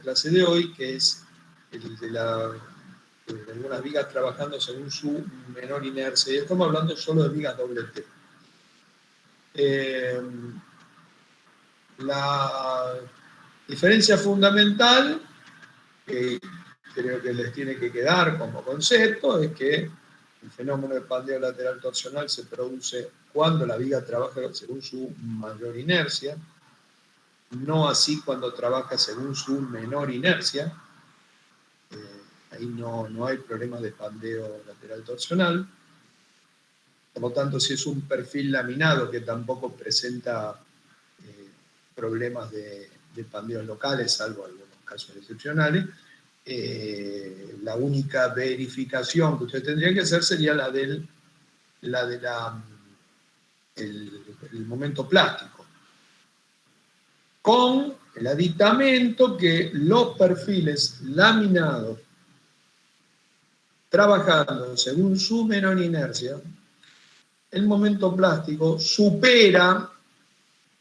clase de hoy, que es el de algunas vigas trabajando según su menor inercia. Y estamos hablando solo de vigas doble T. La diferencia fundamental, que creo que les tiene que quedar como concepto, es que el fenómeno de pandeo lateral torsional se produce cuando la viga trabaja según su mayor inercia, no así cuando trabaja según su menor inercia. Ahí no hay problema de pandeo lateral torsional. Por lo tanto, si es un perfil laminado que tampoco presenta problemas de pandeos locales, salvo algunos casos excepcionales, la única verificación que usted tendría que hacer sería la del el momento plástico, con el aditamento que los perfiles laminados trabajando según su menor inercia, el momento plástico supera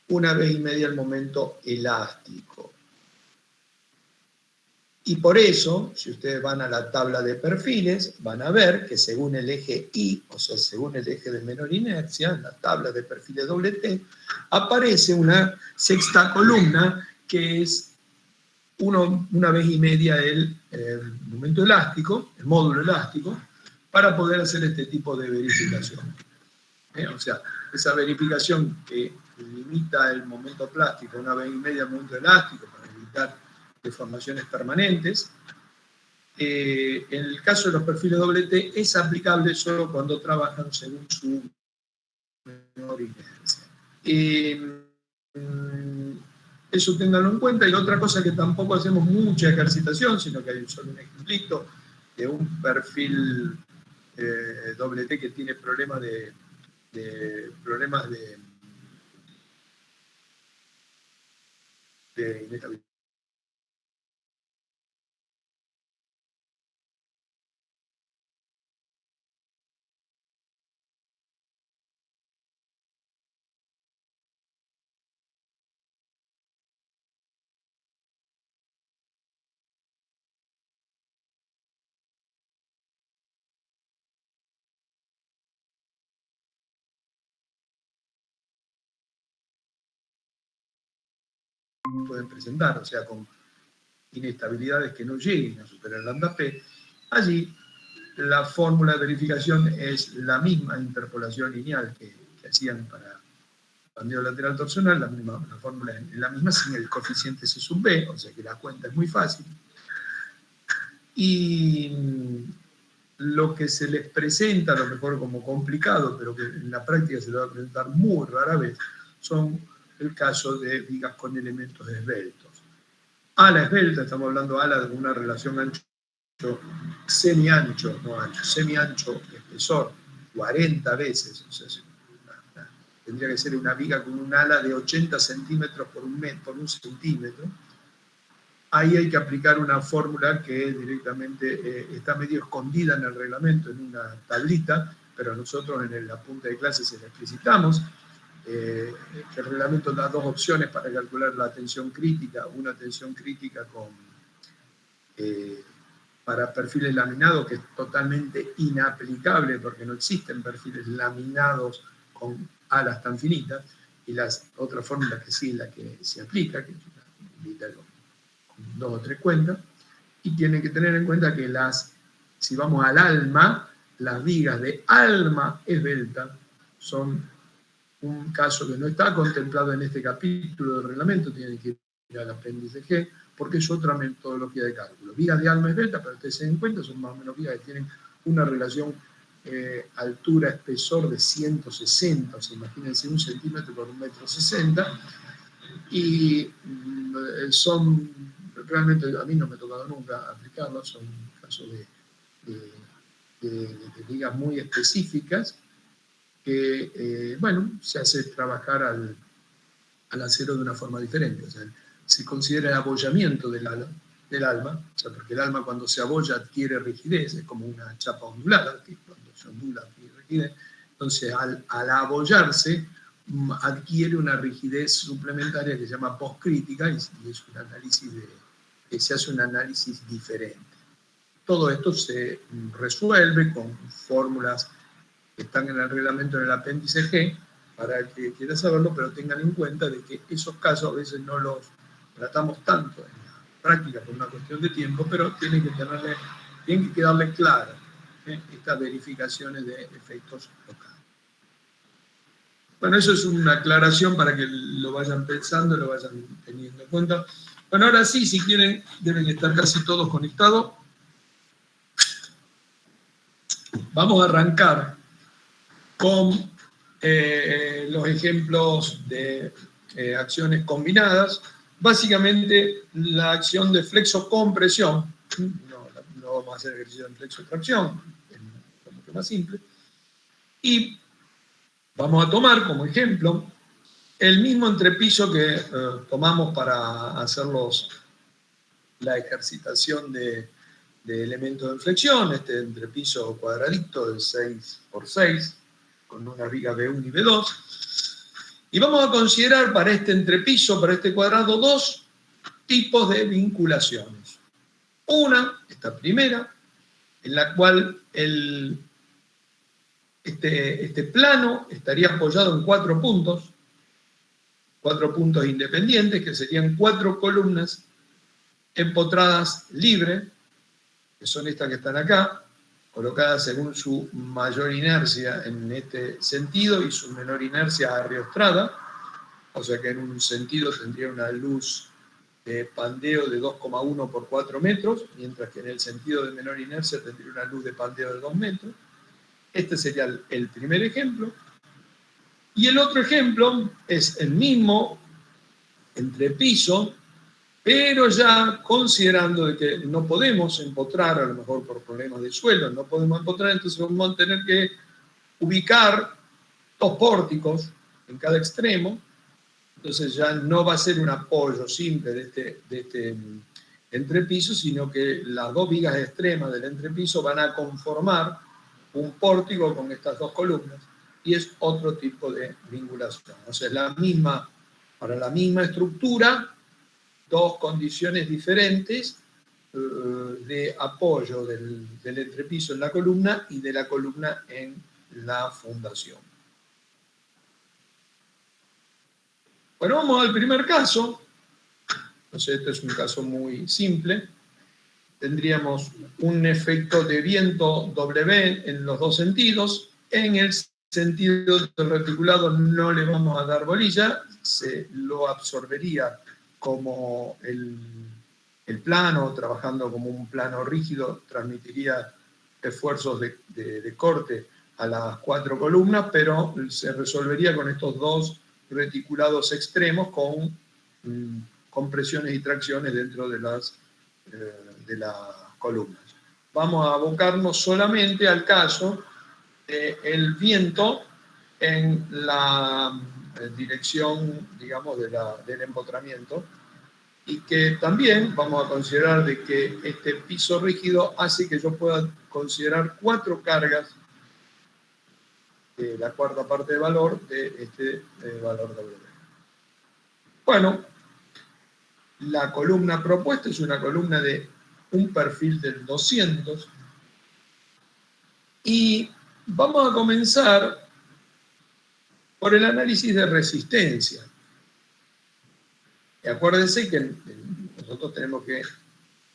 1,5 veces el momento elástico. Y por eso, si ustedes van a la tabla de perfiles, van a ver que según el eje Y, o sea, según el eje de menor inercia, en la tabla de perfiles doble T, aparece una sexta columna que es 1,5 veces el momento elástico, el módulo elástico, para poder hacer este tipo de verificación. O sea, esa verificación que limita el momento plástico a 1,5 veces el momento elástico para evitar deformaciones permanentes. En el caso de los perfiles doble T es aplicable solo cuando trabajan según su menor inercia. Eso ténganlo en cuenta. Y otra cosa que tampoco hacemos mucha ejercitación, sino que hay solo un ejemplito de un perfil doble T que tiene problemas de inestabilidad. Pueden presentar, o sea, con inestabilidades que no lleguen a superar lambda P. Allí la fórmula de verificación es la misma interpolación lineal que hacían para pandeo lateral torsional, la fórmula es la misma sin el coeficiente C sub B, o sea que la cuenta es muy fácil. Y lo que se les presenta, a lo mejor como complicado, pero que en la práctica se le va a presentar muy rara vez, son el caso de vigas con elementos esbeltos. Ala esbelta, estamos hablando de ala de una relación ancho, semi-ancho, no ancho, semi-ancho, espesor, 40 veces, o sea, tendría que ser una viga con un ala de 80 centímetros por un centímetro. Ahí hay que aplicar una fórmula que directamente está medio escondida en el reglamento, en una tablita, pero nosotros en el apunte de clase se la explicitamos. Que el reglamento da dos opciones para calcular la tensión crítica, una tensión crítica para perfiles laminados, que es totalmente inaplicable porque no existen perfiles laminados con alas tan finitas, y la otra fórmula que sí es la que se aplica, que invita con 2 o 3 cuentas, y tienen que tener en cuenta que si vamos al alma, las vigas de alma esbelta son un caso que no está contemplado en este capítulo del reglamento, tienen que ir al apéndice G, porque es otra metodología de cálculo. Vigas de alma esbelta, para que ustedes se den cuenta, son más o menos vigas que tienen una relación altura-espesor de 160, o sea, imagínense 1 centímetro por 1,60 m, y son, realmente a mí no me ha tocado nunca aplicarlos, son casos de vigas muy específicas, que, bueno, se hace trabajar al acero de una forma diferente. O sea, se considera el abollamiento del alma, o sea, porque el alma cuando se abolla adquiere rigidez, es como una chapa ondulada, que cuando se ondula adquiere rigidez. Entonces, al abollarse, adquiere una rigidez suplementaria que se llama postcrítica, y es un análisis se hace un análisis diferente. Todo esto se resuelve con fórmulas que están en el reglamento en el apéndice G, para el que quiera saberlo, pero tengan en cuenta de que esos casos a veces no los tratamos tanto en la práctica por una cuestión de tiempo, pero tienen que quedarle claras estas verificaciones de efectos locales. Bueno, eso es una aclaración para que lo vayan pensando, lo vayan teniendo en cuenta. Bueno, ahora sí, si quieren, deben estar casi todos conectados. Vamos a arrancar con los ejemplos de acciones combinadas. Básicamente, la acción de flexo-compresión, no vamos a hacer ejercicio de flexo-tracción, es mucho más simple. Y vamos a tomar como ejemplo el mismo entrepiso que tomamos para hacer la ejercitación de elementos de flexión, este entrepiso cuadradito de 6×6, con una viga B1 y B2. Y vamos a considerar para este entrepiso, para este cuadrado, dos tipos de vinculaciones. Una, esta primera, en la cual este plano estaría apoyado en 4 puntos independientes, que serían 4 columnas empotradas libres, que son estas que están acá, colocadas según su mayor inercia en este sentido y su menor inercia arriostrada, o sea que en un sentido tendría una luz de pandeo de 2,1 por 4 metros, mientras que en el sentido de menor inercia tendría una luz de pandeo de 2 metros. Este sería el primer ejemplo. Y el otro ejemplo es el mismo entrepiso, pero ya considerando de que no podemos empotrar, a lo mejor por problemas de suelo, no podemos empotrar, entonces vamos a tener que ubicar 2 pórticos en cada extremo, entonces ya no va a ser un apoyo simple de este entrepiso, sino que las 2 vigas extremas del entrepiso van a conformar un pórtico con estas 2 columnas, y es otro tipo de vinculación. O sea, para la misma estructura, 2 condiciones diferentes de apoyo del entrepiso en la columna y de la columna en la fundación. Bueno, vamos al primer caso. Entonces, este es un caso muy simple. Tendríamos un efecto de viento W en los 2 sentidos. En el sentido del reticulado no le vamos a dar bolilla, se lo absorbería como el plano, trabajando como un plano rígido, transmitiría esfuerzos de corte a las 4 columnas, pero se resolvería con estos 2 reticulados extremos con compresiones y tracciones dentro de las columnas. Vamos a abocarnos solamente al caso del viento en la dirección, digamos, del empotramiento, y que también vamos a considerar de que este piso rígido hace que yo pueda considerar 4 cargas de la cuarta parte de valor de este valor W. Bueno, la columna propuesta es una columna de un perfil del 200, y vamos a comenzar por el análisis de resistencia. Y acuérdense que nosotros tenemos que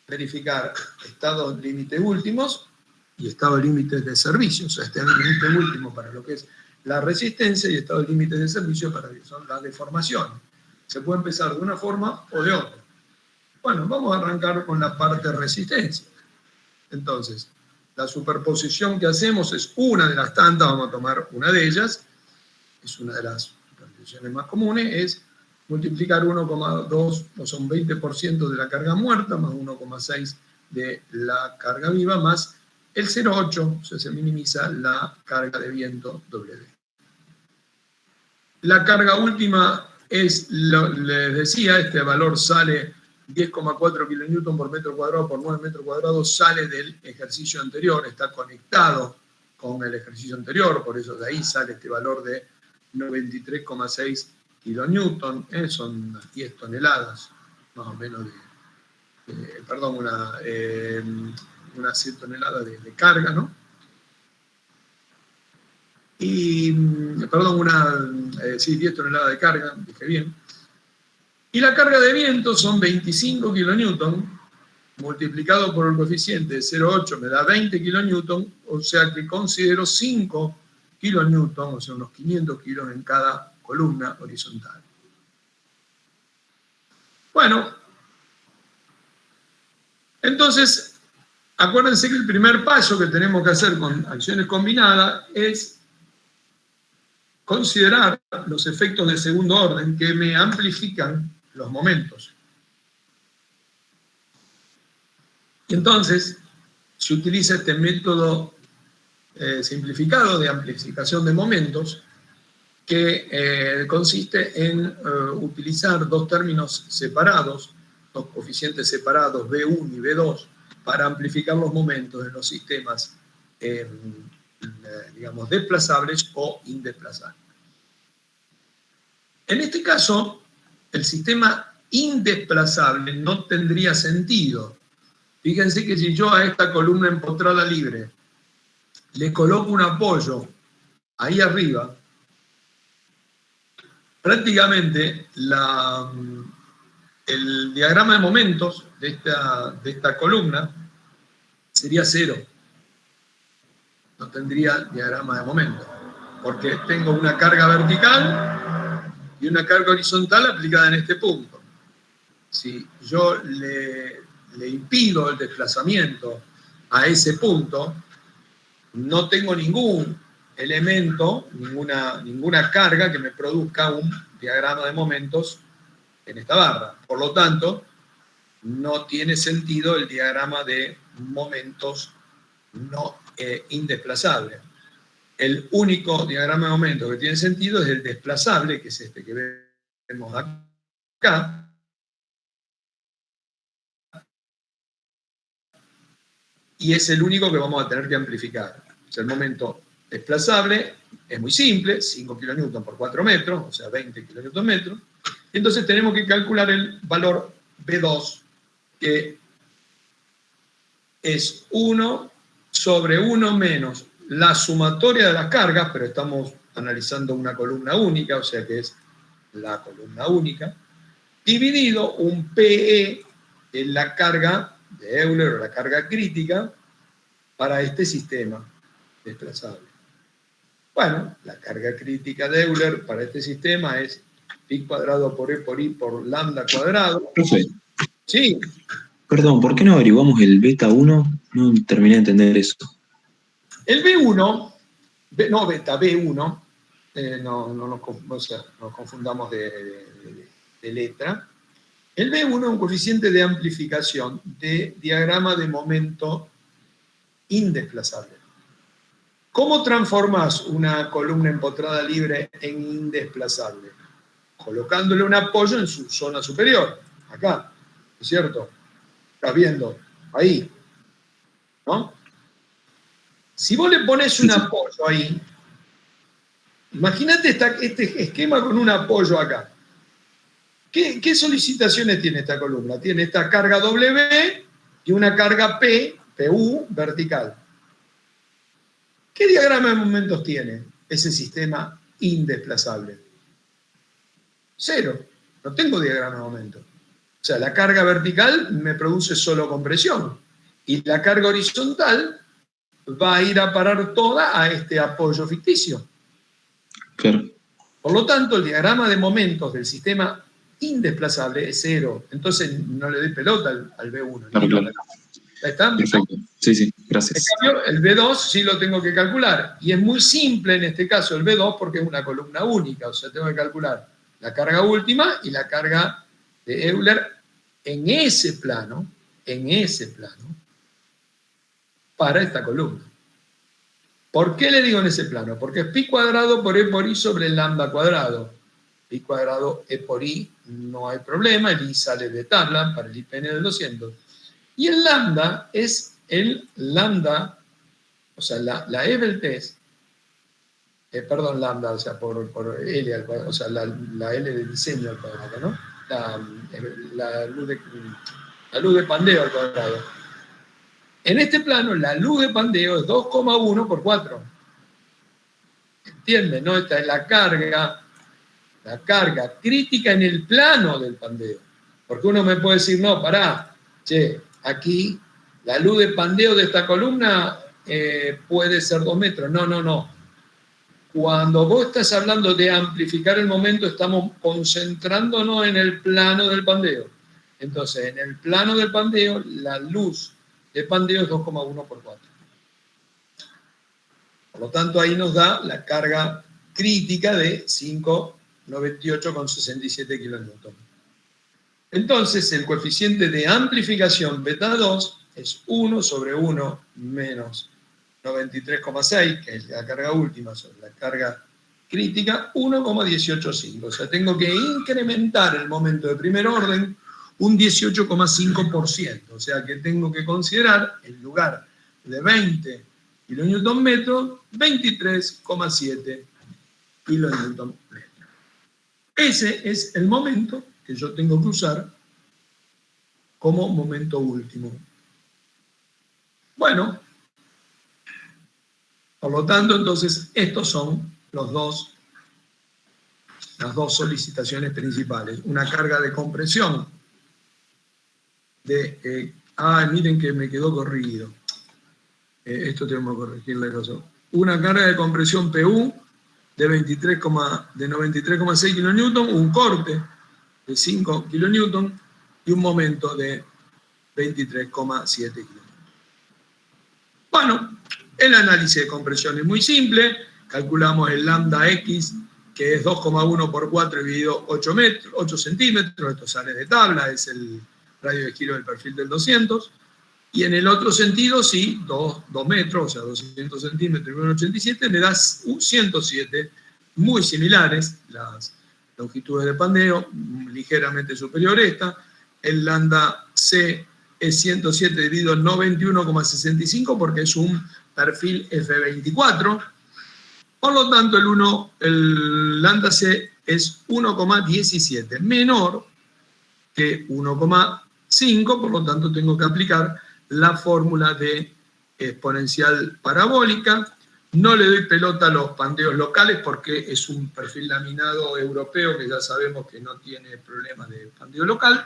verificar estados límites últimos y estados límites de servicio. O sea, estados límites últimos para lo que es la resistencia y estados límites de servicio para lo que son las deformaciones. Se puede empezar de una forma o de otra. Bueno, vamos a arrancar con la parte de resistencia. Entonces, la superposición que hacemos es una de las tantas, vamos a tomar una de ellas, es una de las superposiciones más comunes, es multiplicar 1,2, o sea, un 20% de la carga muerta, más 1,6 de la carga viva, más el 0,8, o sea, se minimiza la carga de viento W. La carga última es, les decía, este valor sale 10,4 kN por metro cuadrado por 9 metros cuadrados, sale del ejercicio anterior, está conectado con el ejercicio anterior, por eso de ahí sale este valor de 93,6 kilonewton, son unas 10 toneladas más o menos perdón, unas 100 toneladas de carga, ¿no? Y, perdón, sí, 10 toneladas de carga, dije bien. Y la carga de viento son 25 kilonewton, multiplicado por el coeficiente de 0,8 me da 20 kilonewton, o sea que considero 5 kilonewton, o sea, unos 500 kilos en cada columna horizontal. Bueno, entonces, acuérdense que el primer paso que tenemos que hacer con acciones combinadas es considerar los efectos de segundo orden que me amplifican los momentos. Y entonces, se utiliza este método simplificado de amplificación de momentos que consiste en utilizar dos términos separados, dos coeficientes separados, B1 y B2, para amplificar los momentos en los sistemas, digamos, desplazables o indesplazables. En este caso, el sistema indesplazable no tendría sentido. Fíjense que si yo a esta columna empotrada libre le coloco un apoyo ahí arriba, prácticamente el diagrama de momentos de esta columna sería cero. No tendría diagrama de momentos, porque tengo una carga vertical y una carga horizontal aplicada en este punto. Si yo le impido el desplazamiento a ese punto, no tengo ningún elemento, ninguna carga que me produzca un diagrama de momentos en esta barra. Por lo tanto, no tiene sentido el diagrama de momentos no indesplazable. El único diagrama de momentos que tiene sentido es el desplazable, que es este que vemos acá, y es el único que vamos a tener que amplificar. O sea, el momento desplazable es muy simple, 5 kN por 4 metros, o sea, 20 kN/metro. Entonces tenemos que calcular el valor B2, que es 1 sobre 1 menos la sumatoria de las cargas, pero estamos analizando una columna única, o sea que es la columna única, dividido un PE en la carga de Euler o la carga crítica para este sistema desplazable. Bueno, la carga crítica de Euler para este sistema es pi cuadrado por E por I por lambda cuadrado. Profe, Sí. perdón, ¿por qué no averiguamos el beta 1? No terminé de entender eso. El B1, no beta, B1, no nos confundamos de letra. El B1 es un coeficiente de amplificación de diagrama de momento indesplazable. ¿Cómo transformas una columna empotrada libre en indesplazable? Colocándole un apoyo en su zona superior, acá, ¿no es cierto? Estás viendo, ahí, ¿no? Si vos le pones un apoyo ahí, imagínate este esquema con un apoyo acá. ¿Qué solicitaciones tiene esta columna? Tiene esta carga W y una carga P, PU, vertical. ¿Qué diagrama de momentos tiene ese sistema indesplazable? Cero. No tengo diagrama de momentos. O sea, la carga vertical me produce solo compresión. Y la carga horizontal va a ir a parar toda a este apoyo ficticio. Claro. Por lo tanto, el diagrama de momentos del sistema indesplazable es cero. Entonces no le doy pelota al B1. Claro. ¿Ahí está? Perfecto. Sí, gracias. En cambio, el B2 sí lo tengo que calcular. Y es muy simple en este caso el B2 porque es una columna única. O sea, tengo que calcular la carga última y la carga de Euler en ese plano, para esta columna. ¿Por qué le digo en ese plano? Porque es pi cuadrado por E por I sobre lambda cuadrado. Pi cuadrado E por I no hay problema, el I sale de tabla para el IPN del 200. Y el lambda es el lambda, o sea, la E del test, perdón, lambda, o sea, por L al cuadrado, o sea, la L de diseño al cuadrado, ¿no? La luz de la luz de pandeo al cuadrado. En este plano, la luz de pandeo es 2,1 por 4. ¿Entienden? ¿No? Esta es la carga crítica en el plano del pandeo. Porque uno me puede decir, no, pará, che, aquí la luz de pandeo de esta columna puede ser 2 metros. No, no, no. Cuando vos estás hablando de amplificar el momento, estamos concentrándonos en el plano del pandeo. Entonces, en el plano del pandeo, la luz de pandeo es 2,1 por 4. Por lo tanto, ahí nos da la carga crítica de 598,67 kN. Entonces, el coeficiente de amplificación beta 2 es 1 sobre 1 menos 93,6, que es la carga última sobre la carga crítica, 1,185. O sea, tengo que incrementar el momento de primer orden un 18,5%. O sea, que tengo que considerar, en lugar de 20 kN, 23,7 kN. Ese es el momento que yo tengo que usar como momento último. Bueno, por lo tanto, entonces, estos son las dos solicitaciones principales. Una carga de compresión miren que me quedó corregido. Esto tenemos que corregirle eso. Una carga de compresión PU de 93,6 kN, un corte de 5 kN y un momento de 23,7 kN. Bueno, el análisis de compresión es muy simple. Calculamos el lambda X, que es 2,1 por 4 dividido 8 centímetros. Esto sale de tabla, es el radio de giro del perfil del 200. Y en el otro sentido, sí, 2 metros, o sea, 200 centímetros y 1,87, me da 107, muy similares las longitudes de pandeo, ligeramente superior a esta. El lambda C es 107 dividido 91,65 porque es un perfil F24. Por lo tanto, el lambda C es 1,17, menor que 1,5, por lo tanto tengo que aplicar la fórmula de exponencial parabólica. No le doy pelota a los pandeos locales porque es un perfil laminado europeo que ya sabemos que no tiene problemas de pandeo local.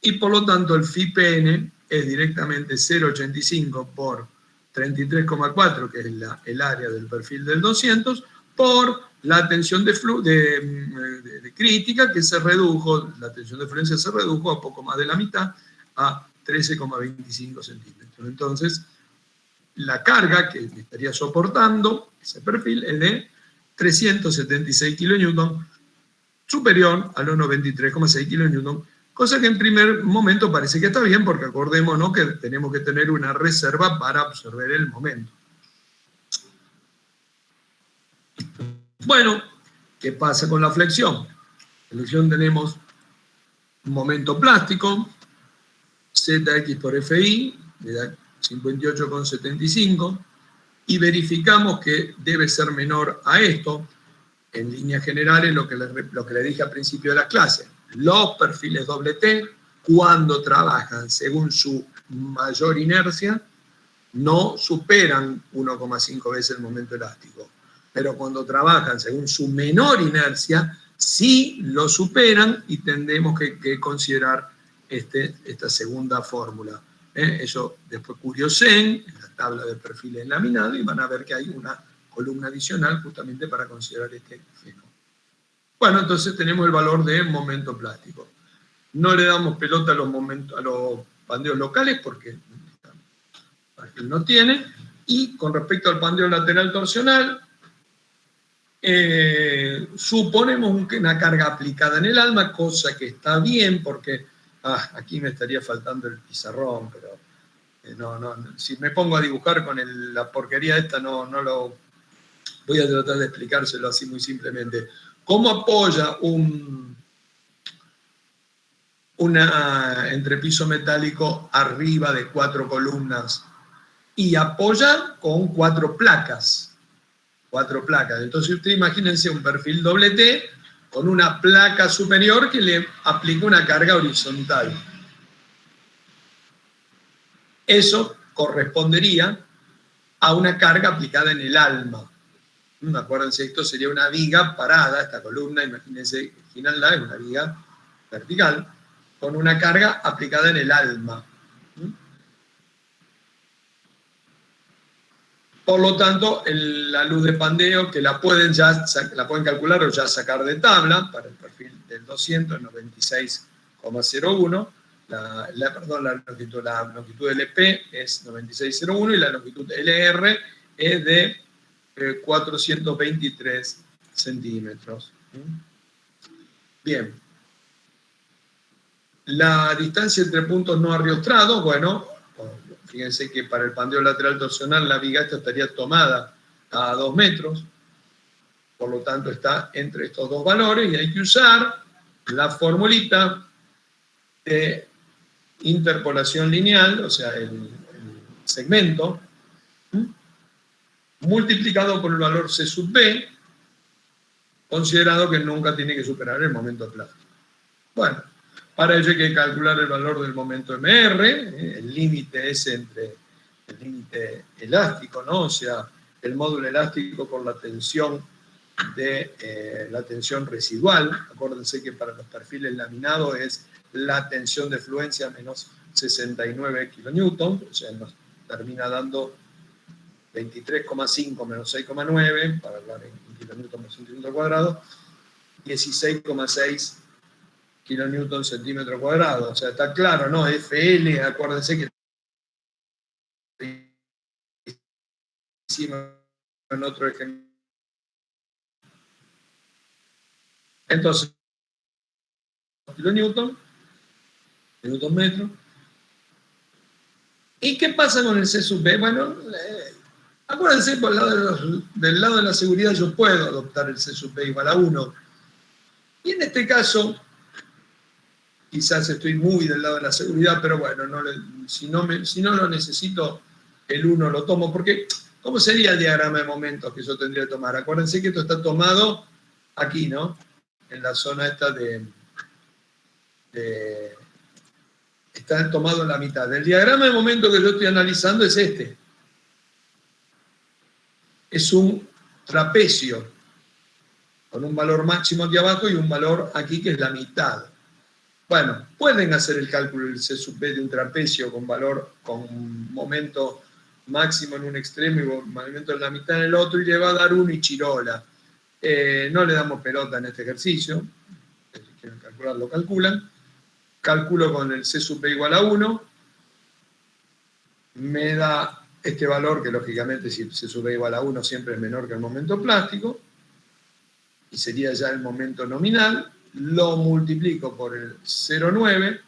Y por lo tanto el phi-PN es directamente 0,85 por 33,4, que es el área del perfil del 200, por la tensión de crítica, que se redujo, la tensión de fluencia se redujo a poco más de la mitad, a 13,25 centímetros. Entonces, la carga que estaría soportando ese perfil es de 376 kN, superior a los 93,6 kN, cosa que en primer momento parece que está bien, porque acordémonos que tenemos que tener una reserva para absorber el momento. Bueno, ¿qué pasa con la flexión? En la flexión tenemos un momento plástico, ZX por FI, me da 58,75, y verificamos que debe ser menor a esto. En líneas generales, lo que le dije al principio de la clase, los perfiles T, cuando trabajan según su mayor inercia, no superan 1,5 veces el momento elástico. Pero cuando trabajan según su menor inercia, sí lo superan y tendremos que considerar esta segunda fórmula. Eso después curiosen en la tabla de perfiles laminados y van a ver que hay una columna adicional justamente para considerar este fenómeno. Bueno, entonces tenemos el valor de momento plástico. No le damos pelota a los pandeos locales porque no tiene. Y con respecto al pandeo lateral torsional, suponemos una carga aplicada en el alma, cosa que está bien porque aquí me estaría faltando el pizarrón, pero si me pongo a dibujar con la porquería esta, no lo voy a tratar de explicárselo así muy simplemente. ¿Cómo apoya un entrepiso metálico arriba de 4 columnas? Y apoya con 4 placas. 4 placas. Entonces ustedes imagínense un perfil T con una placa superior que le aplica una carga horizontal. Eso correspondería a una carga aplicada en el alma. Acuérdense, esto sería una viga parada, esta columna, imagínense, girándola, es una viga vertical, con una carga aplicada en el alma. Por lo tanto, la luz de pandeo, que la pueden calcular o ya sacar de tabla, para el perfil del 200, 96,01, la longitud LP es 96,01 y la longitud LR es de 423 centímetros. Bien. La distancia entre puntos no arriostrados, bueno, fíjense que para el pandeo lateral torsional la viga esta estaría tomada a 2 metros, por lo tanto está entre estos dos valores y hay que usar la formulita de interpolación lineal, o sea, el segmento, multiplicado por el valor C sub B, considerado que nunca tiene que superar el momento plástico. Bueno, para ello hay que calcular el valor del momento MR, el límite es entre el límite elástico, ¿no? O sea, el módulo elástico por la tensión la tensión residual. Acuérdense que para los perfiles laminados es la tensión de fluencia menos 69 kilonewtons, o sea, nos termina dando 23,5 menos 6,9, para hablar en kilonewton por centímetro cuadrado, 16,6 kilonewton centímetro cuadrado. O sea, está claro, ¿no? FL, acuérdense que hicimos en otro ejemplo. Entonces, kilonewton, newton metro. ¿Y qué pasa con el C sub B? Bueno, acuérdense, por del lado de la seguridad yo puedo adoptar el C sub B igual a 1. Y en este caso, quizás estoy muy del lado de la seguridad, pero bueno, si no lo necesito, el 1 lo tomo, porque ¿cómo sería el diagrama de momentos que yo tendría que tomar? Acuérdense que esto está tomado aquí, ¿no? En la zona esta está tomado en la mitad. El diagrama de momento que yo estoy analizando es este. Es un trapecio, con un valor máximo aquí abajo y un valor aquí que es la mitad. Bueno, pueden hacer el cálculo del C sub B de un trapecio con momento máximo en un extremo y movimiento en la mitad en el otro, y le va a dar 1 y chirola. No le damos pelota en este ejercicio. Si quieren calcular, lo calculan. Calculo con el C sub B igual a 1. Me da este valor, que lógicamente si C sub B igual a 1 siempre es menor que el momento plástico, y sería ya el momento nominal. Lo multiplico por el 0,9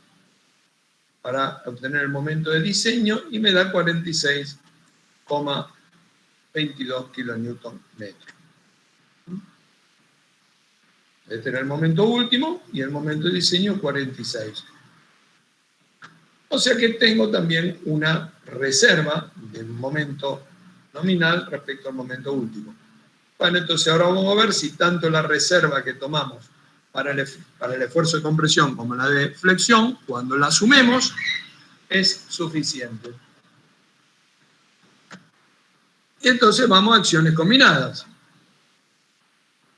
para obtener el momento de diseño y me da 46,22 kilonewton metro. Este era el momento último y el momento de diseño 46. O sea que tengo también una reserva del momento nominal respecto al momento último. Bueno, entonces ahora vamos a ver si tanto la reserva que tomamos para el esfuerzo de compresión como la de flexión, cuando la sumemos, es suficiente. Y entonces vamos a acciones combinadas.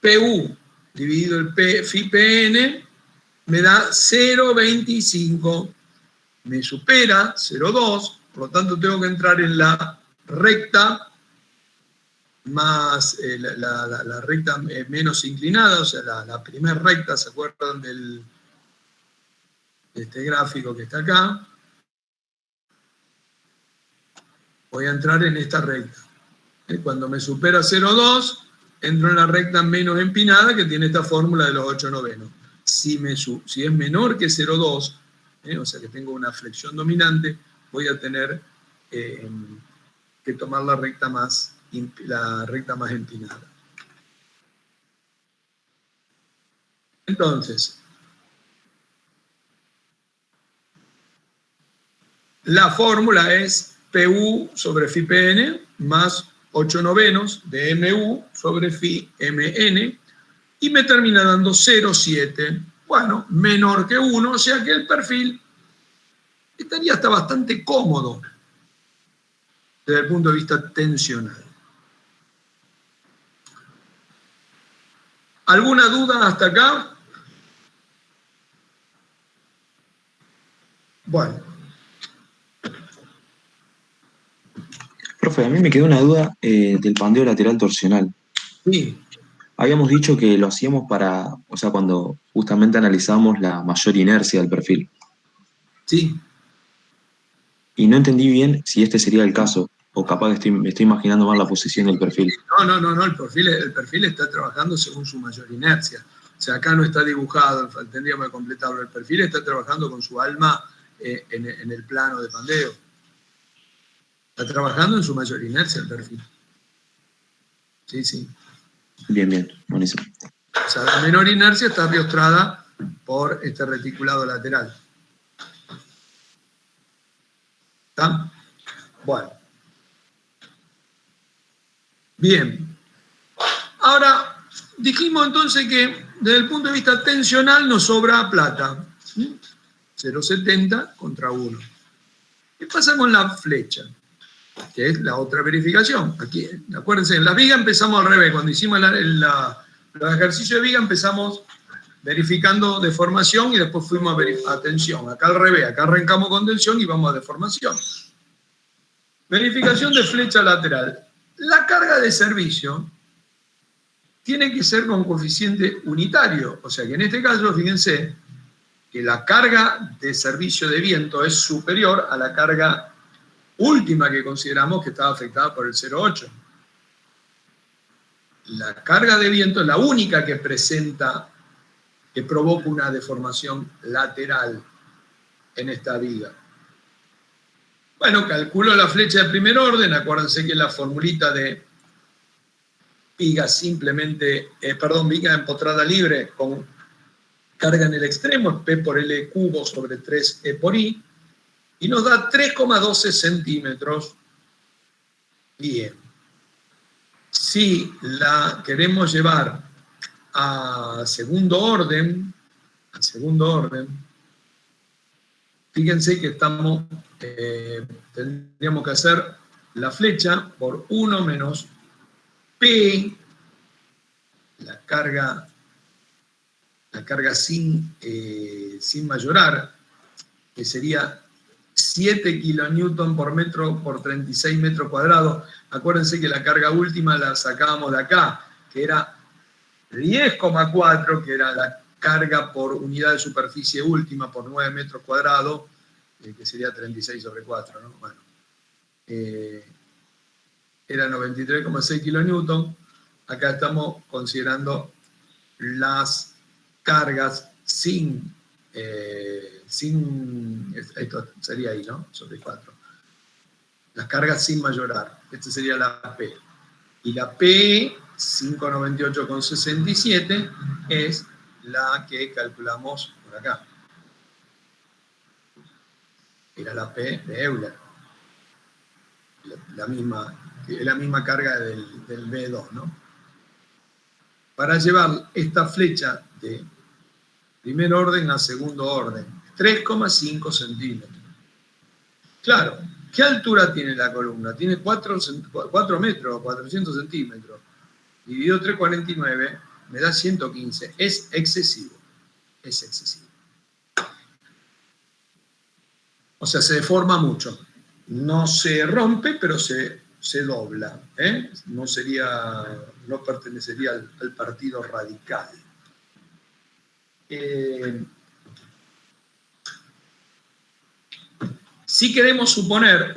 PU dividido el Φ/Pn me da 0,25. Me supera 0,2, por lo tanto tengo que entrar en la recta más la recta menos inclinada, o sea, la primera recta, ¿se acuerdan de este gráfico que está acá? Voy a entrar en esta recta. Cuando me supera 0,2, entro en la recta menos empinada, que tiene esta fórmula de los 8 novenos. Si es menor que 0,2, o sea que tengo una flexión dominante, voy a tener que tomar la recta más empinada. Entonces, la fórmula es PU sobre Φ/Pn más 8 novenos de MU sobre Φ/Mn y me termina dando 0,7. Bueno, menor que 1, o sea que el perfil estaría hasta bastante cómodo. desde el punto de vista tensional. ¿Alguna duda hasta acá? Bueno. Profe, a mí me quedó una duda del pandeo lateral torsional. Sí, Habíamos dicho que lo hacíamos para, o sea, cuando justamente analizamos la mayor inercia del perfil. sí. Y no entendí bien si este sería el caso, o capaz que me estoy imaginando mal la posición del perfil. No, el perfil está trabajando según su mayor inercia. O sea, acá no está dibujado, tendríamos que completarlo. El perfil está trabajando con su alma en el plano de pandeo. Está trabajando en su mayor inercia el perfil. Sí, sí. Bien, bien, buenísimo. O sea, la menor inercia está riostrada por este reticulado lateral. ¿Está? Bueno. Bien. Ahora, dijimos entonces que desde el punto de vista tensional nos sobra plata. 0,70 contra 1. ¿Qué pasa con la flecha? Que es la otra verificación. Aquí, acuérdense, en la viga empezamos al revés. Cuando hicimos los ejercicios de viga empezamos verificando deformación y después fuimos a tensión. Acá al revés, acá arrancamos con tensión y vamos a deformación. Verificación de flecha lateral. La carga de servicio tiene que ser con coeficiente unitario. O sea que en este caso, fíjense, que la carga de servicio de viento es superior a la carga última que consideramos que estaba afectada por el 0,8. La carga de viento es la única que provoca una deformación lateral en esta viga. Bueno, calculo la flecha de primer orden, acuérdense que la formulita de viga viga empotrada libre con carga en el extremo es P por L cubo sobre 3E por I, y nos da 3,12 centímetros. Bien. Si la queremos llevar a segundo orden, fíjense que tendríamos que hacer la flecha por 1 menos P, la carga sin mayorar, que sería 7 kilonewton por metro por 36 metros cuadrados. Acuérdense que la carga última la sacábamos de acá, que era 10,4, que era la carga por unidad de superficie última por 9 metros cuadrados, que sería 36 sobre 4, ¿no? Bueno, era 93,6 kilonewton. Acá estamos considerando las cargas esto sería ahí, ¿no? Sobre 4. Las cargas sin mayorar. Esta sería la P. Y la P, 598,67, es la que calculamos por acá. Era la P de Euler. La misma carga del B2, ¿no? Para llevar esta flecha de primer orden a segundo orden, 3,5 centímetros. Claro, ¿qué altura tiene la columna? Tiene 4 metros, 400 centímetros. Dividido 3,49 me da 115. Es excesivo. Es excesivo. O sea, se deforma mucho. No se rompe, pero se dobla. No pertenecería al partido radical. Si queremos suponer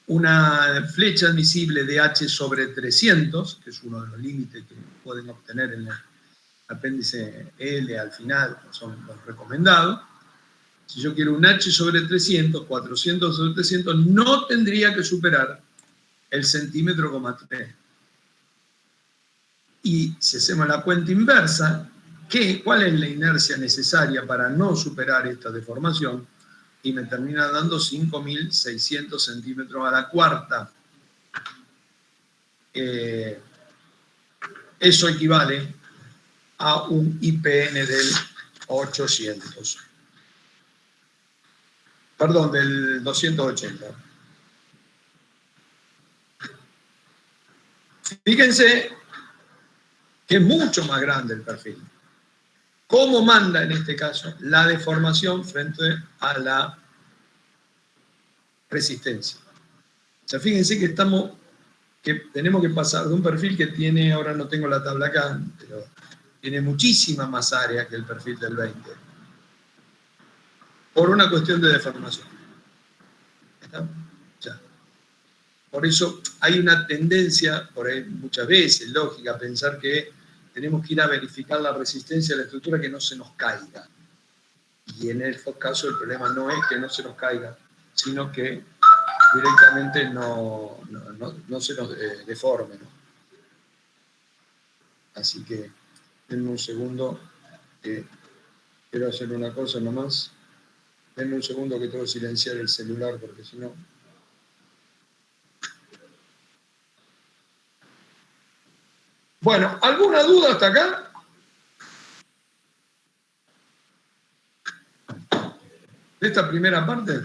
una flecha admisible de H sobre 300, que es uno de los límites que pueden obtener en el apéndice L al final, son los recomendados. Si yo quiero un H sobre 300, 400 sobre 300, no tendría que superar el centímetro, 3. Y si hacemos la cuenta inversa, ¿cuál es la inercia necesaria para no superar esta deformación? Y me termina dando 5.600 centímetros a la cuarta. Eso equivale a un IPN del 800. Perdón, del 280. Fíjense que es mucho más grande el perfil. ¿Cómo manda en este caso la deformación frente a la resistencia? O sea, fíjense que tenemos que pasar de un perfil que tiene, ahora no tengo la tabla acá, pero tiene muchísima más área que el perfil del 20, por una cuestión de deformación. ¿Está? Ya. Por eso hay una tendencia, por ahí muchas veces, lógica, a pensar que tenemos que ir a verificar la resistencia de la estructura que no se nos caiga. Y en estos casos el problema no es que no se nos caiga, sino que directamente no se nos deforme, ¿no? Así que, denme un segundo, quiero hacer una cosa nomás. Denme un segundo que tengo que silenciar el celular, porque si no... Bueno, ¿alguna duda hasta acá? De esta primera parte.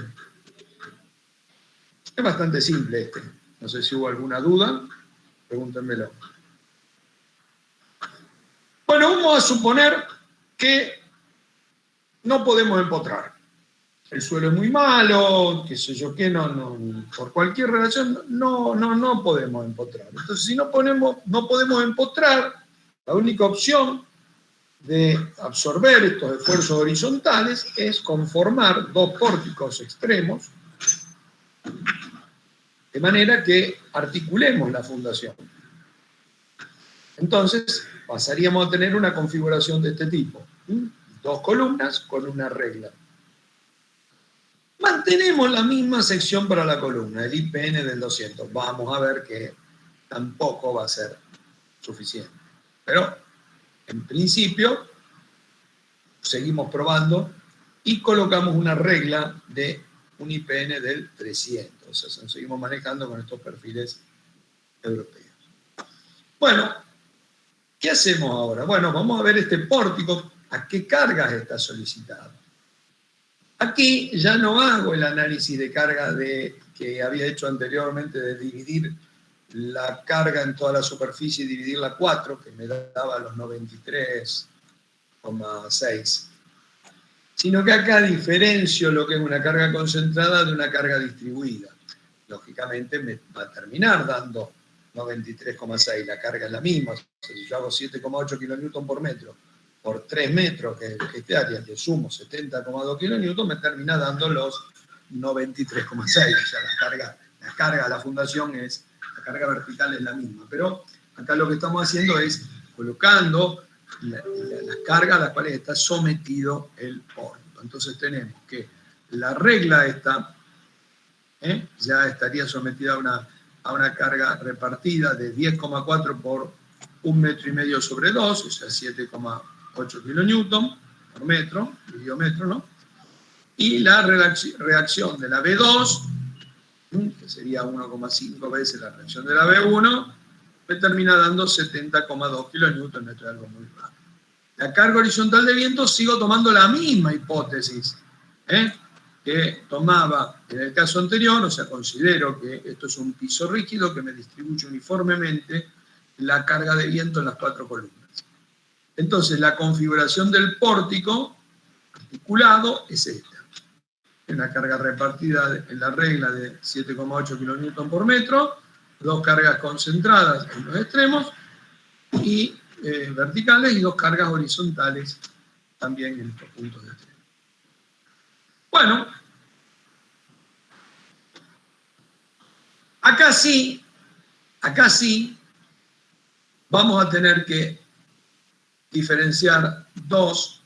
Es bastante simple este. No sé si hubo alguna duda. Pregúntenmelo. Bueno, vamos a suponer que no podemos empotrar. El suelo es muy malo, qué sé yo qué, por cualquier relación no podemos empotrar. Entonces, si no podemos empotrar, la única opción de absorber estos esfuerzos horizontales es conformar dos pórticos extremos de manera que articulemos la fundación. Entonces, pasaríamos a tener una configuración de este tipo. Dos columnas con una regla. Mantenemos la misma sección para la columna, el IPN del 200. Vamos a ver que tampoco va a ser suficiente. Pero, en principio, seguimos probando y colocamos una regla de un IPN del 300. O sea, seguimos manejando con estos perfiles europeos. Bueno, ¿qué hacemos ahora? Bueno, vamos a ver este pórtico, ¿a qué cargas está solicitado? Aquí ya no hago el análisis de carga que había hecho anteriormente de dividir la carga en toda la superficie y dividirla 4, que me daba los 93,6. Sino que acá diferencio lo que es una carga concentrada de una carga distribuida. Lógicamente me va a terminar dando 93,6, la carga es la misma. O sea, si yo hago 7,8 kN por metro por 3 metros, que es este área, le sumo 70,2 kN, me termina dando los 93,6. O sea, la carga de la fundación la carga vertical es la misma. Pero acá lo que estamos haciendo es colocando las cargas a las cuales está sometido el pórtico. Entonces tenemos que la regla esta ya estaría sometida a una carga repartida de 10,4 por 1,5 metros sobre 2, o sea, 7,8 kN por metro, metro, ¿no? Y la reacción de la B2, que sería 1,5 veces la reacción de la B1, me termina dando 70,2 kN, esto es algo muy raro. La carga horizontal de viento, sigo tomando la misma hipótesis que tomaba en el caso anterior, o sea, considero que esto es un piso rígido que me distribuye uniformemente la carga de viento en las 4 columnas. Entonces, la configuración del pórtico articulado es esta. Una carga repartida en la regla de 7,8 kN por metro, dos cargas concentradas en los extremos y verticales y dos cargas horizontales también en estos puntos de extremo. Bueno, acá sí vamos a tener que diferenciar dos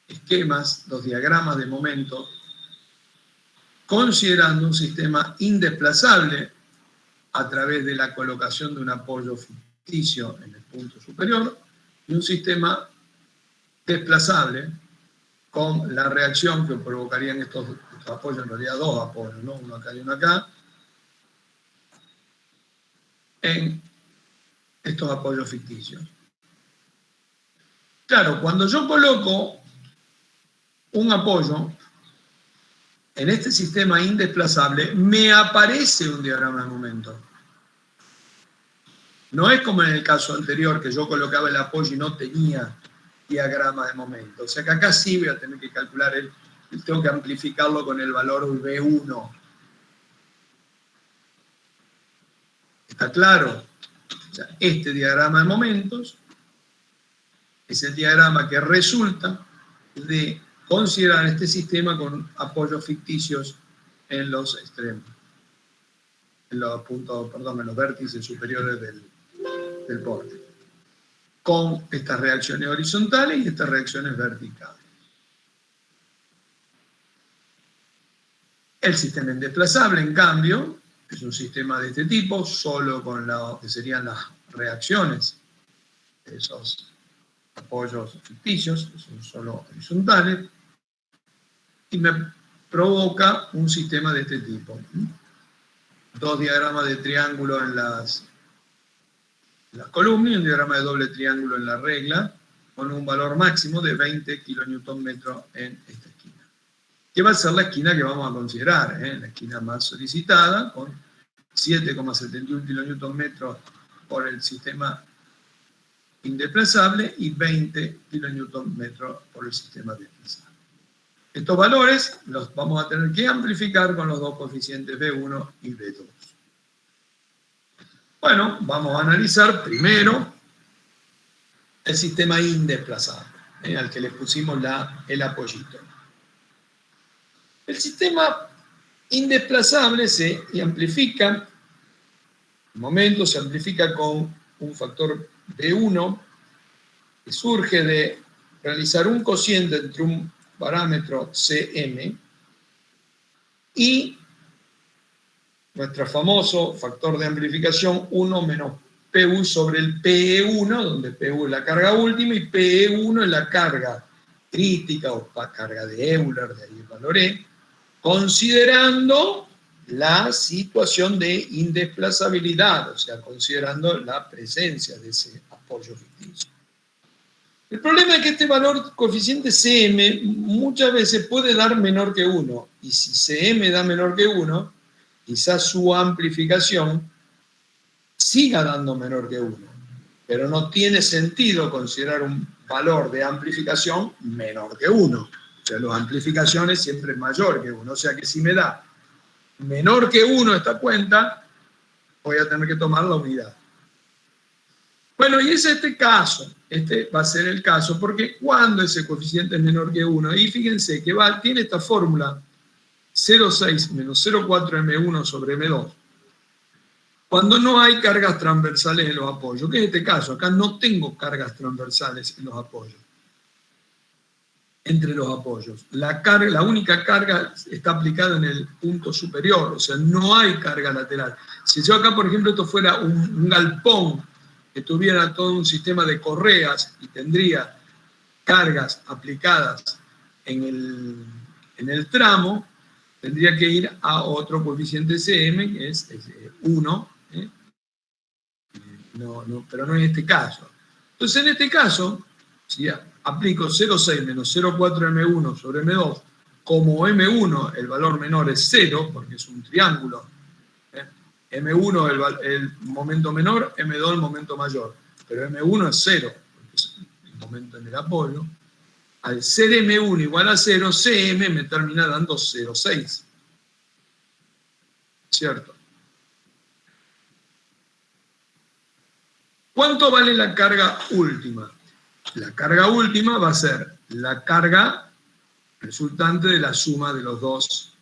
esquemas, dos diagramas de momento, considerando un sistema indesplazable a través de la colocación de un apoyo ficticio en el punto superior y un sistema desplazable con la reacción que provocarían estos apoyos, en realidad dos apoyos, ¿no? Uno acá y uno acá, en estos apoyos ficticios. Claro, cuando yo coloco un apoyo en este sistema indesplazable, me aparece un diagrama de momento. No es como en el caso anterior, que yo colocaba el apoyo y no tenía diagrama de momento. O sea que acá sí voy a tener que calcular, tengo que amplificarlo con el valor V1. ¿Está claro? O sea, este diagrama de momentos es el diagrama que resulta de considerar este sistema con apoyos ficticios en los extremos, en los puntos, perdón, en los vértices superiores del pórtico, con estas reacciones horizontales y estas reacciones verticales. El sistema indesplazable, en cambio, es un sistema de este tipo, solo con lo que serían las reacciones de esos apoyos ficticios, que son solo horizontales, y me provoca un sistema de este tipo. Dos diagramas de triángulo en las columnas y un diagrama de doble triángulo en la regla, con un valor máximo de 20 kN en esta esquina. Que va a ser la esquina que vamos a considerar, la esquina más solicitada, con 7,71 kN por el sistema indesplazable y 20 kN por el sistema desplazable. Estos valores los vamos a tener que amplificar con los dos coeficientes B1 y B2. Bueno, vamos a analizar primero el sistema indesplazable, al que le pusimos el apoyito. El sistema indesplazable se amplifica, en momento se amplifica con un factor B1 que surge de realizar un cociente entre un parámetro Cm y nuestro famoso factor de amplificación 1 menos PU sobre el PE1, donde PU es la carga última y PE1 es la carga crítica o carga de Euler, de ahí el valor E, considerando la situación de indesplazabilidad, o sea, considerando la presencia de ese apoyo ficticio. El problema es que este valor coeficiente Cm muchas veces puede dar menor que 1, y si Cm da menor que 1, quizás su amplificación siga dando menor que 1, pero no tiene sentido considerar un valor de amplificación menor que 1. O sea, las amplificaciones siempre es mayor que 1, o sea que si me da menor que 1 esta cuenta, voy a tener que tomar la unidad. Bueno, y es este caso, este va a ser el caso, porque cuando ese coeficiente es menor que 1, y fíjense que tiene esta fórmula 0,6 menos 0,4 M1 sobre M2, cuando no hay cargas transversales en los apoyos, que es este caso, acá no tengo cargas transversales en los apoyos, entre los apoyos. La única carga está aplicada en el punto superior, o sea, no hay carga lateral. Si yo acá, por ejemplo, esto fuera un galpón que tuviera todo un sistema de correas y tendría cargas aplicadas en el tramo, tendría que ir a otro coeficiente Cm, que es 1, pero no en este caso. Entonces, en este caso, si aplico 0,6 menos 0,4 M1 sobre M2, como M1 el valor menor es 0, porque es un triángulo, M1 el momento menor, M2 el momento mayor, pero M1 es 0, porque es el momento en el apoyo. Al ser M1 igual a 0, Cm me termina dando 0,6. ¿Cierto? ¿Cuánto vale la carga última? La carga última va a ser la carga resultante de la suma de los dos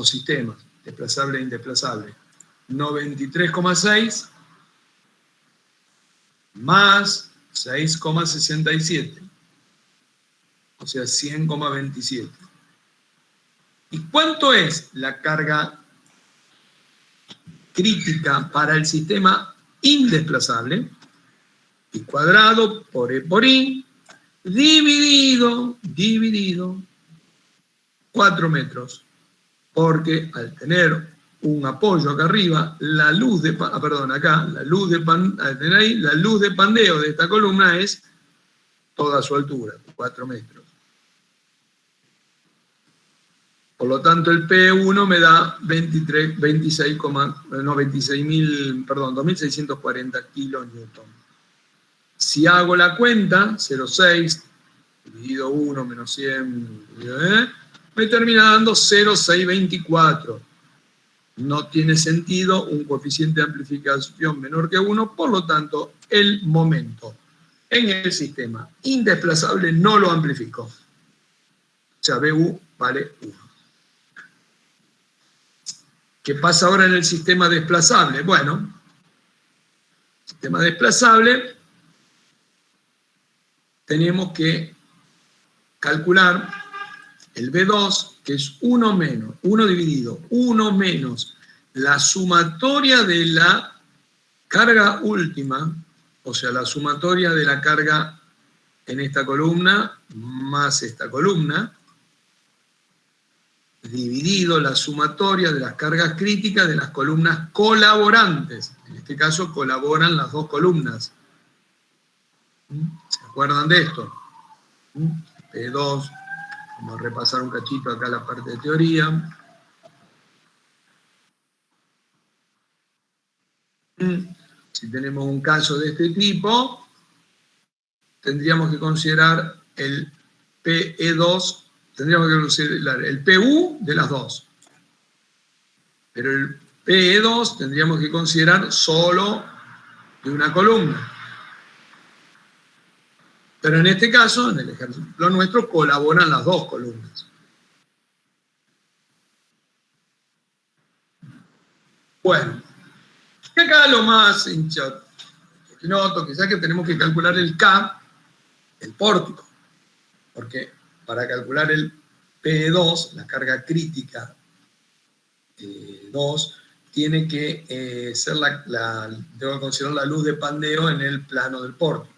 sistemas, desplazable e indesplazable. 93,6 más 6,67. O sea, 100,27. ¿Y cuánto es la carga crítica para el sistema indesplazable? I cuadrado por E por I, dividido 4 metros. Porque al tener un apoyo acá arriba, la luz de pandeo de esta columna es toda su altura, 4 metros. Por lo tanto, el P1 me da 2.640 kilonewton. Si hago la cuenta, 0,6 dividido 1 menos 100, me termina dando 0,624. No tiene sentido un coeficiente de amplificación menor que 1, por lo tanto, el momento en el sistema indesplazable no lo amplifico. O sea, BU vale 1. ¿Qué pasa ahora en el sistema desplazable? Bueno, sistema desplazable, tenemos que calcular el B2, que es 1 menos, 1 dividido, 1 menos la sumatoria de la carga última, o sea, la sumatoria de la carga en esta columna más esta columna, dividido la sumatoria de las cargas críticas de las columnas colaborantes. En este caso colaboran las dos columnas. ¿Se acuerdan de esto? P2, vamos a repasar un cachito acá la parte de teoría. Si tenemos un caso de este tipo, tendríamos que considerar el PE2, tendríamos que considerar el PU de las dos. Pero el PE2 tendríamos que considerar solo de una columna. Pero en este caso, en el ejemplo nuestro, colaboran las dos columnas. Bueno, acá lo más noto, quizás que tenemos que calcular el K, el pórtico, porque para calcular el P2, la carga crítica 2, tiene que ser tengo que considerar la luz de pandeo en el plano del pórtico.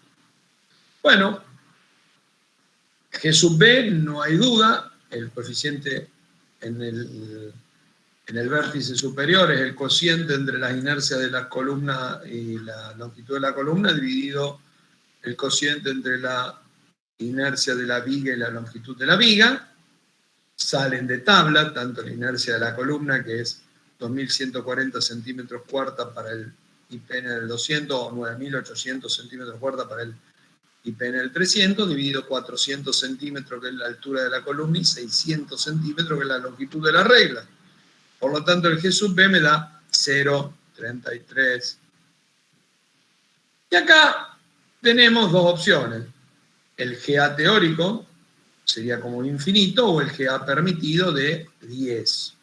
Bueno, G sub B, no hay duda, el coeficiente en el vértice superior es el cociente entre las inercias de la columna y la longitud de la columna, dividido el cociente entre la inercia de la viga y la longitud de la viga. Salen de tabla, tanto la inercia de la columna, que es 2.140 centímetros cuarta para el IPN del 200, o 9.800 centímetros cuarta para el IPN del 300, dividido 400 centímetros, que es la altura de la columna, y 600 centímetros, que es la longitud de la regla. Por lo tanto, el G sub B me da 0,33. Y acá tenemos dos opciones. El GA teórico sería como infinito, o el GA permitido de 10.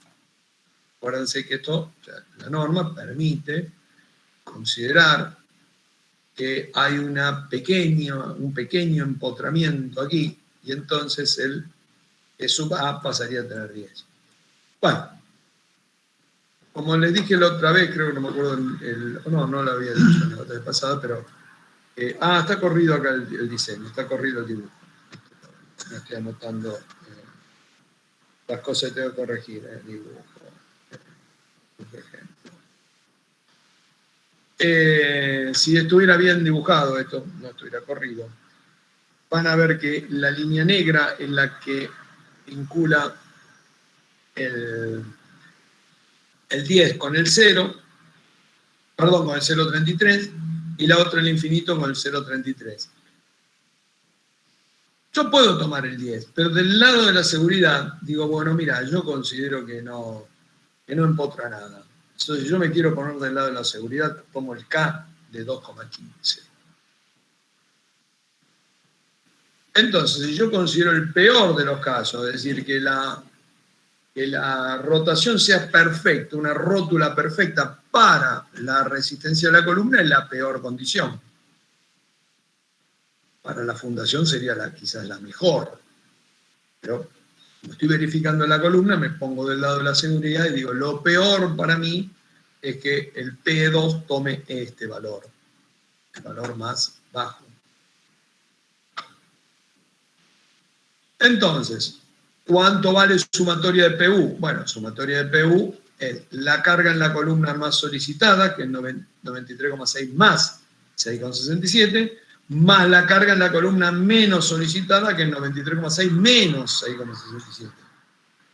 Acuérdense que esto, o sea, la norma permite considerar que hay un pequeño empotramiento aquí, y entonces el G sub A pasaría a tener 10. Bueno, como les dije la otra vez, creo que no me acuerdo, no lo había dicho la otra vez pasada, pero está corrido acá el diseño, está corrido el dibujo. Me estoy anotando las cosas que tengo que corregir, el dibujo, por ejemplo. Si estuviera bien dibujado esto, no estuviera corrido, van a ver que la línea negra es la que vincula el 10 con el 0, perdón, con el 0,33, y la otra el infinito con el 0,33. Yo puedo tomar el 10, pero del lado de la seguridad, digo, bueno, mira, yo considero que no empotra nada. Entonces, si yo me quiero poner del lado de la seguridad, tomo el K de 2,15. Entonces, si yo considero el peor de los casos, es decir, que la rotación sea perfecta, una rótula perfecta para la resistencia de la columna, es la peor condición. Para la fundación sería quizás la mejor. Pero como estoy verificando la columna, me pongo del lado de la seguridad y digo, lo peor para mí es que el P2 tome este valor, el valor más bajo. Entonces, ¿cuánto vale sumatoria de PU? Bueno, sumatoria de PU es la carga en la columna más solicitada, que es 93,6 más 6,67, más la carga en la columna menos solicitada, que es 93,6 menos 6,67.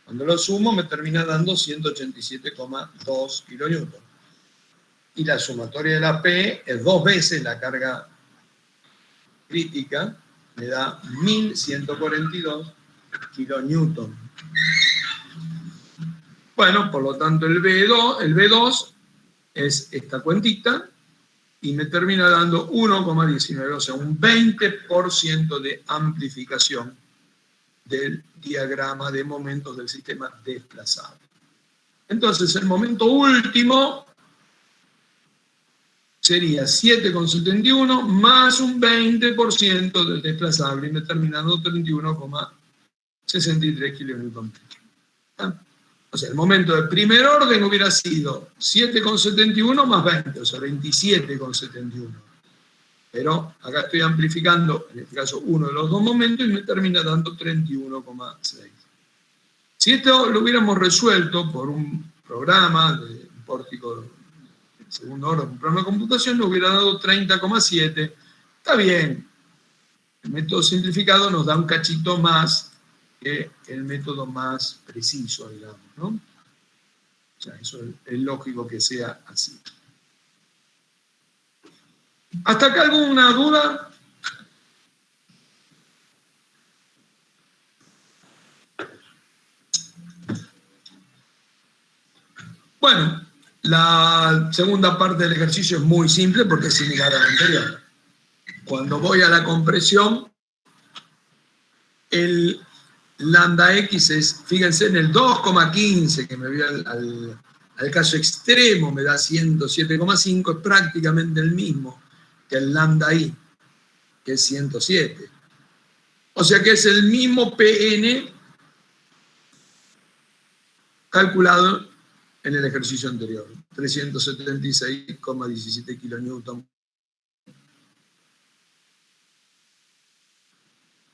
Cuando lo sumo me termina dando 187,2 kN. Y la sumatoria de la P es 2 veces la carga crítica, me da 1142 kN. Bueno, por lo tanto el B2 es esta cuentita y me termina dando 1,19, o sea, un 20% de amplificación del diagrama de momentos del sistema desplazable. Entonces, el momento último sería 7,71 más un 20% del desplazable, y me termina dando 31,63 kN. O sea, el momento de primer orden hubiera sido 7,71 más 20, o sea, 27,71. Pero acá estoy amplificando, en este caso, uno de los dos momentos y me termina dando 31,6. Si esto lo hubiéramos resuelto por un programa de un pórtico de segundo orden, un programa de computación, nos hubiera dado 30,7. Está bien. El método simplificado nos da un cachito más que el método más preciso, digamos, ¿no? O sea, eso es lógico que sea así. ¿Hasta acá alguna duda? Bueno, la segunda parte del ejercicio es muy simple porque es similar a la anterior. Cuando voy a la compresión, el lambda X es, fíjense, en el 2,15, que me voy al caso extremo, me da 107,5, es prácticamente el mismo que el lambda I, que es 107. O sea que es el mismo PN calculado en el ejercicio anterior, 376,17 kN.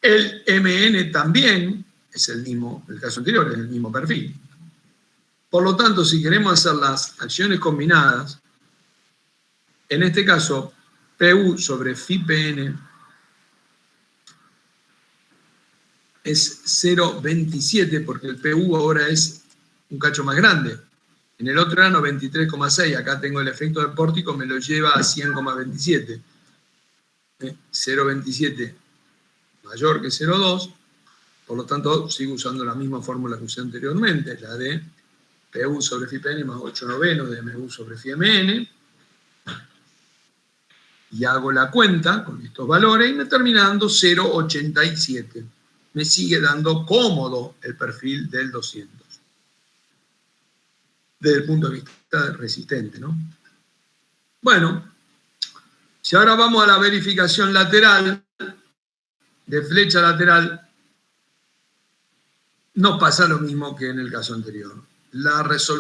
El MN también es el mismo, el caso anterior, es el mismo perfil. Por lo tanto, si queremos hacer las acciones combinadas, en este caso, PU sobre phi-PN es 0,27, porque el PU ahora es un cacho más grande. En el otro era 93,6, acá tengo el efecto del pórtico, me lo lleva a 100,27. 0,27 mayor que 0,2, por lo tanto sigo usando la misma fórmula que usé anteriormente, la de PU sobre phi-PN más 8 novenos de MU sobre phi-MN, y hago la cuenta con estos valores y me termina dando 0,87. Me sigue dando cómodo el perfil del 200. Desde el punto de vista resistente, ¿no? Bueno, si ahora vamos a la verificación lateral, de flecha lateral, nos pasa lo mismo que en el caso anterior.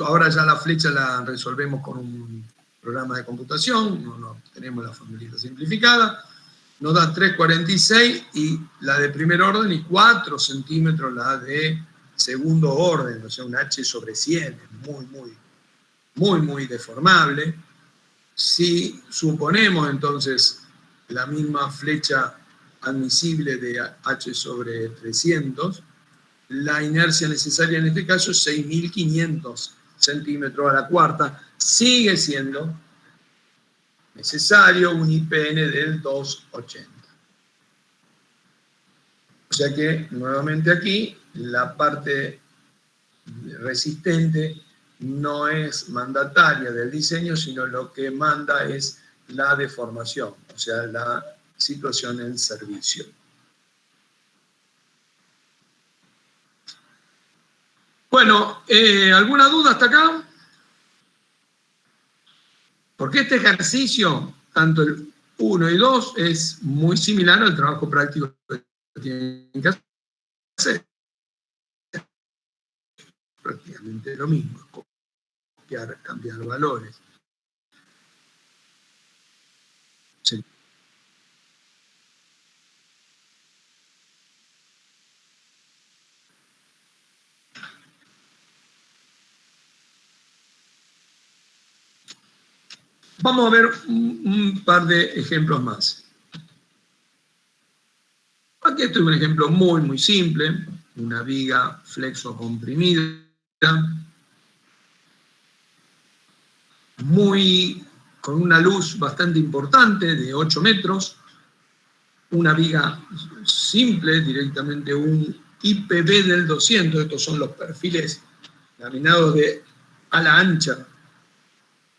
Ahora ya la flecha la resolvemos con un programa de computación, no tenemos la formulita simplificada, nos da 3,46 y la de primer orden y 4 centímetros la de segundo orden, o sea, un H sobre 100, muy deformable. Si suponemos entonces la misma flecha admisible de H sobre 300, la inercia necesaria en este caso es 6.500 centímetros a la cuarta. Sigue siendo necesario un IPN del 2,80. O sea que, nuevamente aquí, la parte resistente no es mandataria del diseño, sino lo que manda es la deformación, o sea, la situación en servicio. Bueno, ¿alguna duda hasta acá? Porque este ejercicio, tanto el 1 y 2, es muy similar al trabajo práctico que tienen que hacer. Prácticamente lo mismo, copiar, cambiar valores. Sí. Vamos a ver un par de ejemplos más. Aquí estoy un ejemplo muy simple, una viga flexo-comprimida, con una luz bastante importante de 8 metros, una viga simple, directamente un IPB del 200, estos son los perfiles laminados de ala ancha,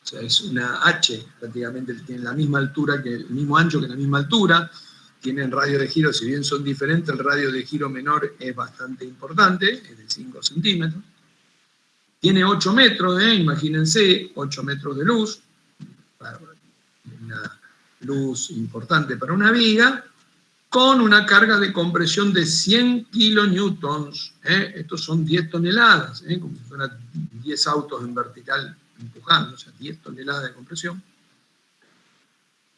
o sea, es una H, prácticamente tienen la misma altura, el mismo ancho que la misma altura, tienen radio de giro, si bien son diferentes, el radio de giro menor es bastante importante, es de 5 centímetros. Tiene 8 metros, imagínense, 8 metros de luz, una luz importante para una viga, con una carga de compresión de 100 kilonewtons, estos son 10 toneladas, como si fueran 10 autos en vertical empujando, o sea, 10 toneladas de compresión,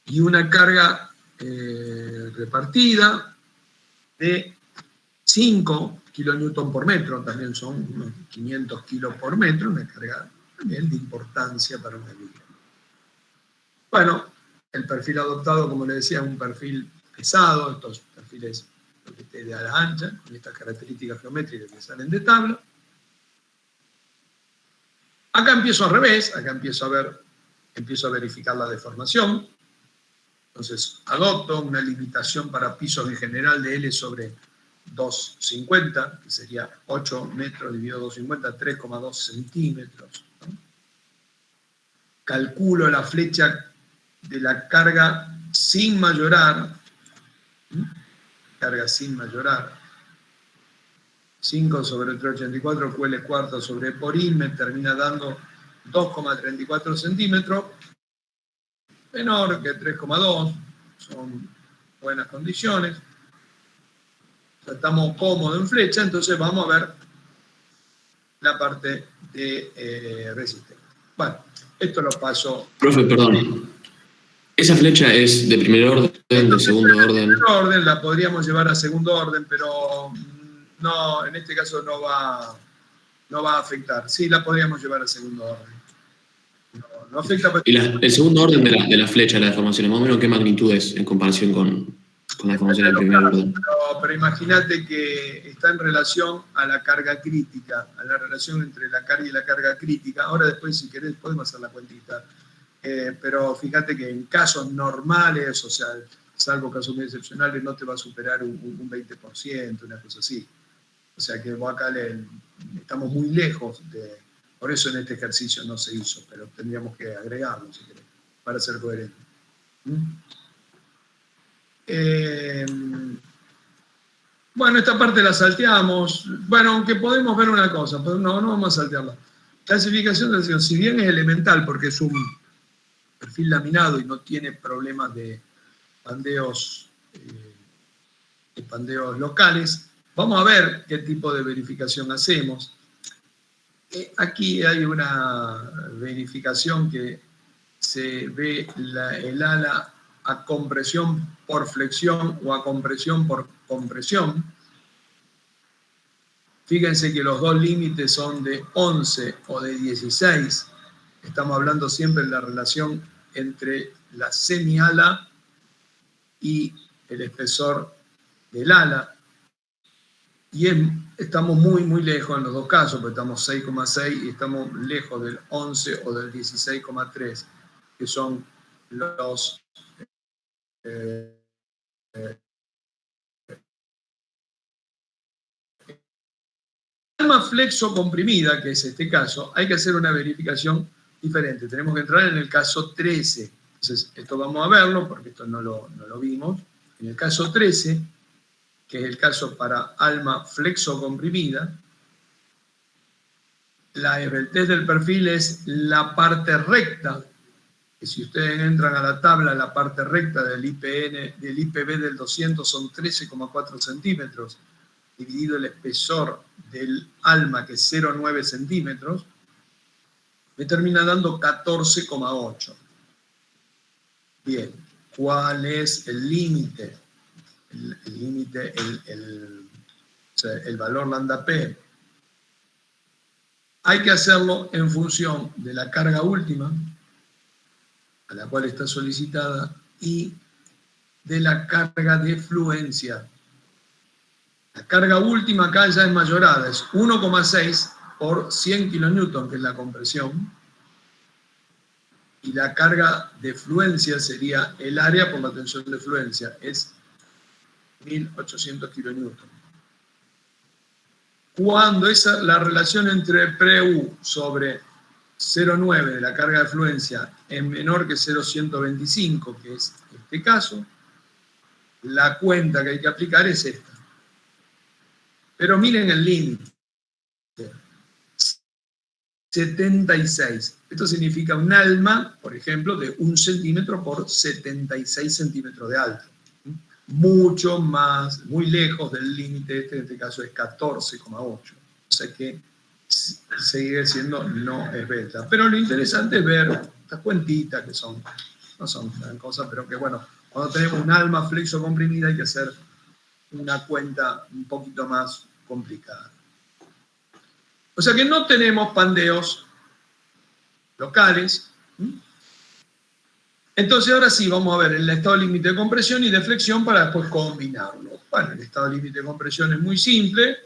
y una carga repartida de 5 kilonewton por metro, también son unos 500 kilos por metro, una carga también de importancia para una viga. Bueno, el perfil adoptado, como les decía, es un perfil pesado, estos perfiles de ala ancha, con estas características geométricas que salen de tabla. Acá empiezo al revés, acá empiezo a verificar la deformación. Entonces, adopto una limitación para pisos en general de L sobre 2,50, que sería 8 metros dividido 2,50, 3,2 centímetros. ¿No? Calculo la flecha de la carga sin mayorar, carga sin mayorar, 5 sobre 384, QL cuarto sobre por I, me termina dando 2,34 centímetros, menor que 3,2, son buenas condiciones. O sea, estamos cómodos en flecha, entonces vamos a ver la parte de resistencia. Bueno, esto lo paso. Profe, perdón. ¿Esa flecha es de primer orden, de segundo orden? De primer orden, la podríamos llevar a segundo orden, pero no, en este caso no va a afectar. Sí, la podríamos llevar a segundo orden. No afecta. ¿Y el segundo orden de la flecha, la deformación, más o menos qué magnitud es en comparación con la deformación del primer orden? Pero imagínate que está en relación a la carga crítica, a la relación entre la carga y la carga crítica. Ahora después, si querés, podemos hacer la cuentita. Pero fíjate que en casos normales, o sea, salvo casos muy excepcionales, no te va a superar un 20%, una cosa así. O sea que vos acá estamos muy lejos de... Por eso en este ejercicio no se hizo, pero tendríamos que agregarlo, si querés, para ser coherente. Bueno, esta parte la salteamos. Bueno, aunque podemos ver una cosa, pero no vamos a saltearla. Clasificación de lesión, si bien es elemental porque es un perfil laminado y no tiene problemas de pandeos locales, vamos a ver qué tipo de verificación hacemos. Aquí hay una verificación que se ve el ala a compresión por flexión o a compresión por compresión. Fíjense que los dos límites son de 11 o de 16. Estamos hablando siempre de la relación entre la semiala y el espesor del ala. Y estamos muy lejos en los dos casos, porque estamos 6,6 y estamos lejos del 11 o del 16,3, que son los alma flexo comprimida, que es este caso, hay que hacer una verificación diferente. Tenemos que entrar en el caso 13. Entonces, esto vamos a verlo, porque esto no lo vimos. En el caso 13, que es el caso para alma flexo comprimida, el test del perfil es la parte recta, que si ustedes entran a la tabla, la parte recta del IPB del 200 son 13,4 centímetros, dividido el espesor del alma, que es 0,9 centímetros, me termina dando 14,8. Bien, ¿cuál es el límite? El límite, o sea, el valor lambda P. Hay que hacerlo en función de la carga última, a la cual está solicitada, y de la carga de fluencia. La carga última acá ya es mayorada, es 1,6 por 100 kilonewton, que es la compresión, y la carga de fluencia sería el área por la tensión de fluencia, es 1800 kilonewton. Cuando la relación entre pre-U sobre 0,9 de la carga de fluencia es menor que 0,125, que es este caso, la cuenta que hay que aplicar es esta. Pero miren el límite. 76. Esto significa un alma, por ejemplo, de 1 centímetro por 76 centímetros de alto. Mucho más, muy lejos del límite, en este caso es 14,8. O sea que sigue siendo no esbelta. Pero lo interesante es ver estas cuentitas que no son gran cosa, pero que bueno, cuando tenemos un alma flexo comprimida hay que hacer una cuenta un poquito más complicada. O sea que no tenemos pandeos locales. Entonces ahora sí vamos a ver el estado límite de compresión y de flexión para después combinarlo. Bueno, el estado límite de compresión es muy simple.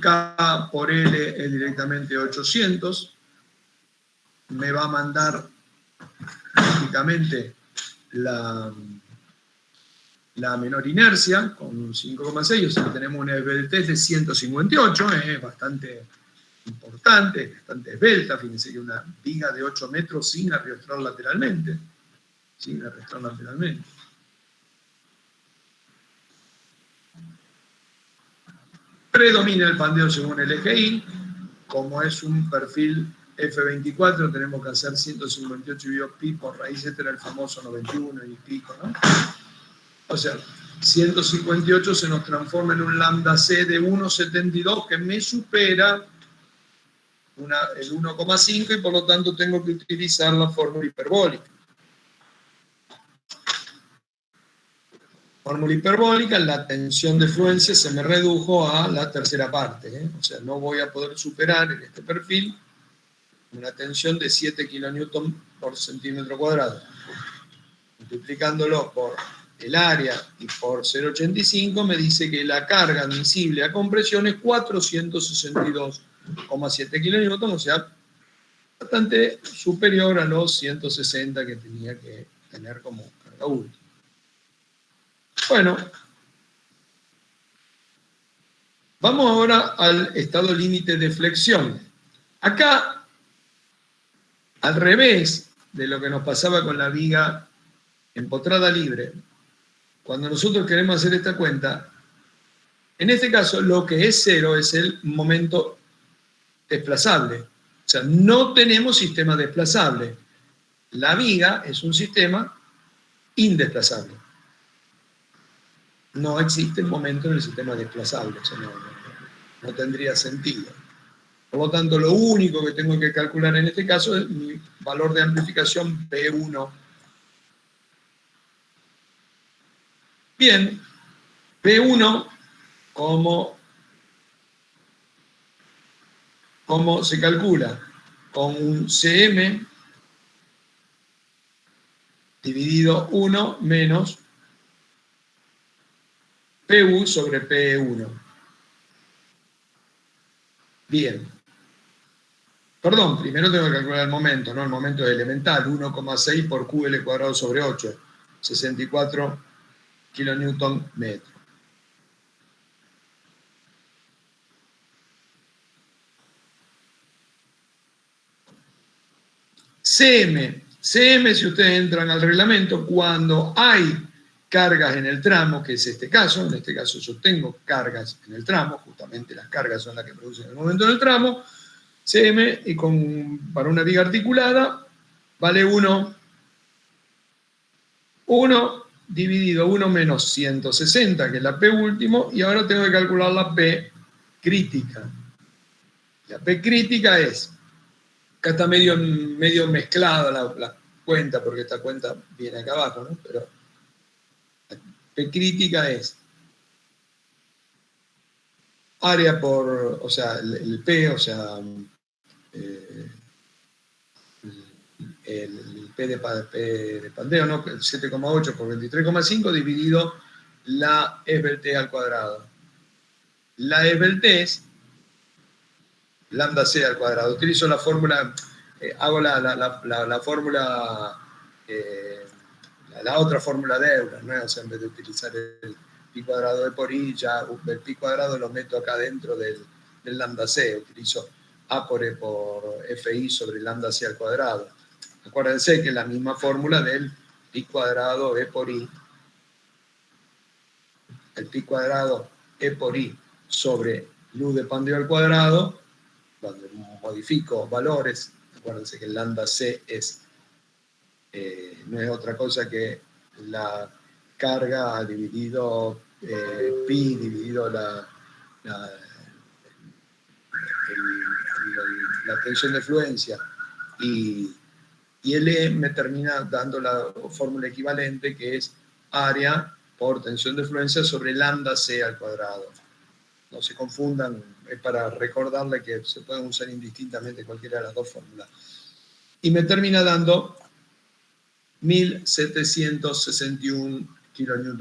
K por L es directamente 800. Me va a mandar prácticamente la menor inercia con 5,6, o sea, tenemos una esbeltez de 158, es bastante importante, bastante esbelta. Fíjense que una viga de 8 metros sin arrastrar lateralmente. Predomina el pandeo según el eje Y. Como es un perfil F24, tenemos que hacer 158 dividido pi por raíz, este era el famoso 91 y pico, ¿no? O sea, 158 se nos transforma en un lambda C de 1,72 que me supera el 1,5 y por lo tanto tengo que utilizar la fórmula hiperbólica. Fórmula hiperbólica, la tensión de fluencia se me redujo a la tercera parte. O sea, no voy a poder superar en este perfil una tensión de 7 kilonewton por centímetro cuadrado. Multiplicándolo por el área y por 0,85 me dice que la carga admisible a compresión es 462,7 kilonewton, o sea, bastante superior a los 160 que tenía que tener como carga última. Bueno, vamos ahora al estado límite de flexión. Acá, al revés de lo que nos pasaba con la viga empotrada libre, cuando nosotros queremos hacer esta cuenta, en este caso lo que es cero es el momento desplazable. O sea, no tenemos sistema desplazable. La viga es un sistema indesplazable. No existe momento en el sistema desplazable. O sea, no tendría sentido. Por lo tanto, lo único que tengo que calcular en este caso es mi valor de amplificación P1. Bien, P1, ¿cómo se calcula? Con un Cm dividido 1 menos Pu sobre P1. Bien. Perdón, primero tengo que calcular el momento, ¿no? El momento es elemental, 1,6 por QL cuadrado sobre 8, 64 kilonewton metro. CM, si ustedes entran al reglamento, cuando hay cargas en el tramo, que es en este caso yo tengo cargas en el tramo, justamente las cargas son las que producen el momento del tramo, CM, y para una viga articulada, vale 1 dividido 1 menos 160, que es la P último, y ahora tengo que calcular la P crítica. La P crítica es, acá está medio mezclada la cuenta, porque esta cuenta viene acá abajo, ¿no? Pero la P crítica es área por, o sea, el P, o sea, el P de pandeo, ¿no? 7,8 por 23,5 dividido la esbeltez al cuadrado. La esbeltez, lambda c al cuadrado. Utilizo la fórmula, hago la fórmula, la otra fórmula de Euler, ¿no? O sea, en vez de utilizar el pi cuadrado de por i, ya el pi cuadrado lo meto acá dentro del lambda c. Utilizo a por e por fi sobre lambda c al cuadrado. Acuérdense que es la misma fórmula del pi cuadrado e por i. El pi cuadrado e por i sobre luz de Pandeo al cuadrado, cuando modifico valores, acuérdense que el lambda c no es otra cosa que la carga dividido pi dividido la tensión de fluencia, y L me termina dando la fórmula equivalente, que es área por tensión de fluencia sobre lambda c al cuadrado. No se confundan, es para recordarle que se pueden usar indistintamente cualquiera de las dos fórmulas. Y me termina dando 1761 kN.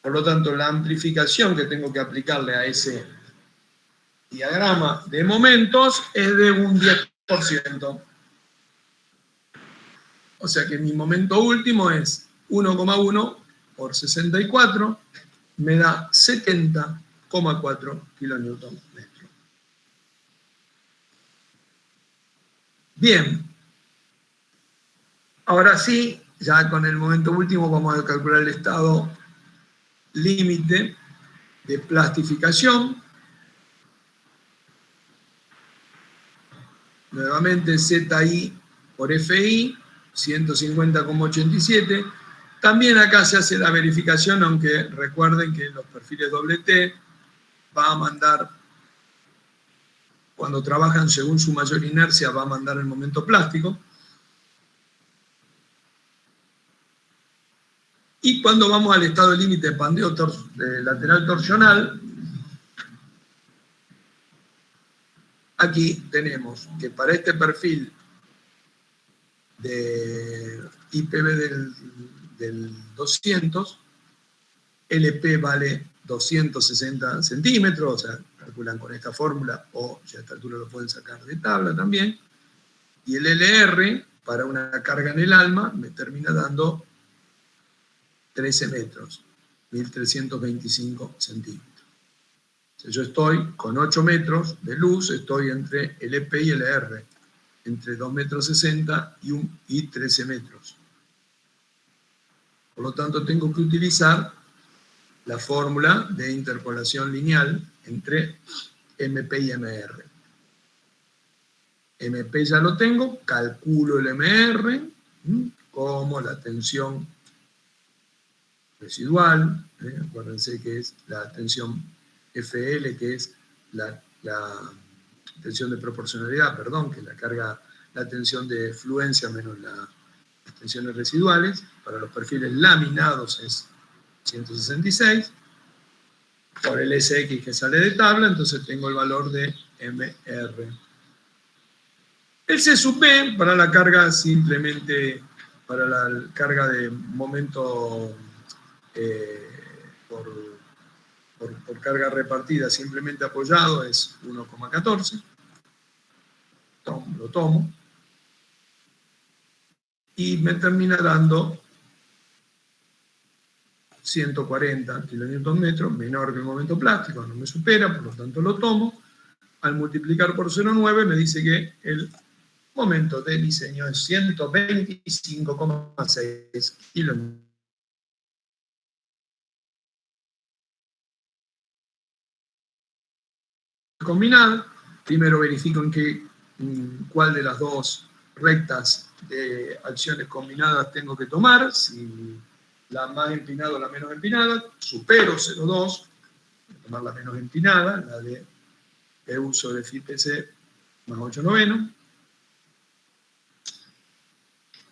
Por lo tanto, la amplificación que tengo que aplicarle a ese diagrama de momentos es de un 10%. O sea que mi momento último es 1,1 por 64, me da 70,4 kN. Bien. Ahora sí, ya con el momento último vamos a calcular el estado límite de plastificación. Nuevamente ZI por FI, 150,87. También acá se hace la verificación, aunque recuerden que los perfiles T va a mandar, cuando trabajan según su mayor inercia, va a mandar el momento plástico. Y cuando vamos al estado límite de pandeo lateral torsional, aquí tenemos que para este perfil de IPV del 200, LP vale 260 centímetros, o sea, calculan con esta fórmula, o ya a esta altura lo pueden sacar de tabla también, y el LR, para una carga en el alma, me termina dando 13 metros, 1325 centímetros. O sea, yo estoy con 8 metros de luz, estoy entre el EP y el R, entre 2,60 metros y 13 metros. Por lo tanto, tengo que utilizar la fórmula de interpolación lineal entre MP y MR. MP ya lo tengo, calculo el MR como la tensión residual, acuérdense que es la tensión FL, que es la tensión de proporcionalidad, perdón, que es la tensión de fluencia menos las tensiones residuales. Para los perfiles laminados es 166, por el SX que sale de tabla, entonces tengo el valor de MR. El C sub B, para la carga simplemente, para la carga de momento por carga repartida simplemente apoyado, es 1,14. Lo tomo. Y me termina dando 140 kN, menor que el momento plástico, no me supera, por lo tanto lo tomo. Al multiplicar por 0,9 me dice que el momento de diseño es 125,6 kN. Combinada, primero verifico cuál de las dos rectas de acciones combinadas tengo que tomar, si la más empinada o la menos empinada, supero 0,2, voy a tomar la menos empinada, la de uso de FIPC más 8 noveno,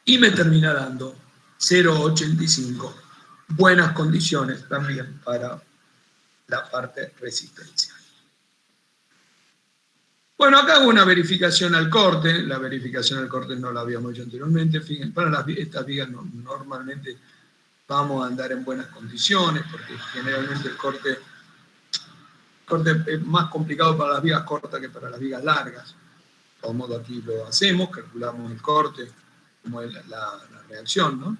y me termina dando 0,85, buenas condiciones también para la parte resistencial. Bueno, acá hago una verificación al corte. La verificación al corte no la habíamos hecho anteriormente. Fíjense, para estas vigas normalmente vamos a andar en buenas condiciones, porque generalmente el corte es más complicado para las vigas cortas que para las vigas largas. De todo modo aquí lo hacemos, calculamos el corte, como es la reacción, ¿no?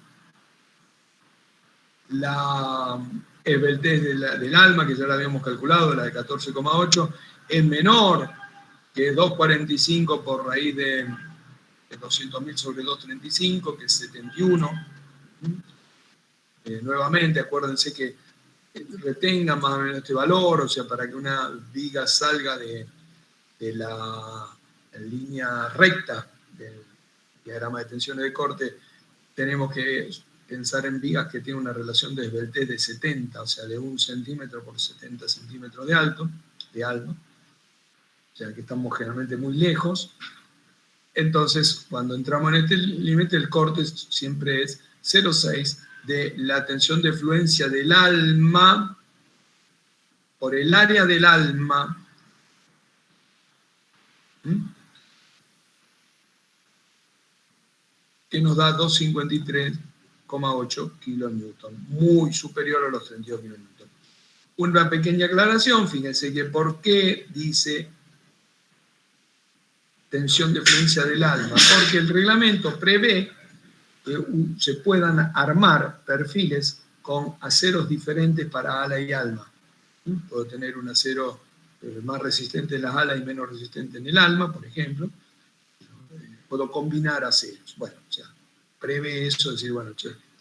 La esbeltez del alma, que ya la habíamos calculado, la de 14,8, es menor que 2,45 por raíz de 200.000 sobre 2,35, que es 71. Nuevamente, acuérdense que retengan más o menos este valor, o sea, para que una viga salga de la línea recta del diagrama de tensiones de corte, tenemos que pensar en vigas que tienen una relación de esbeltez de 70, o sea, de 1 centímetro por 70 centímetros de alma, o sea, que estamos generalmente muy lejos. Entonces, cuando entramos en este límite, el corte siempre es 0,6 de la tensión de fluencia del alma por el área del alma, que nos da 253,8 kilonewton, muy superior a los 32 kilonewton. Una pequeña aclaración, fíjense que por qué dice tensión de fluencia del alma, porque el reglamento prevé que se puedan armar perfiles con aceros diferentes para ala y alma. Puedo tener un acero más resistente en las alas y menos resistente en el alma, por ejemplo. Puedo combinar aceros. Bueno, o sea, prevé eso, decir, bueno,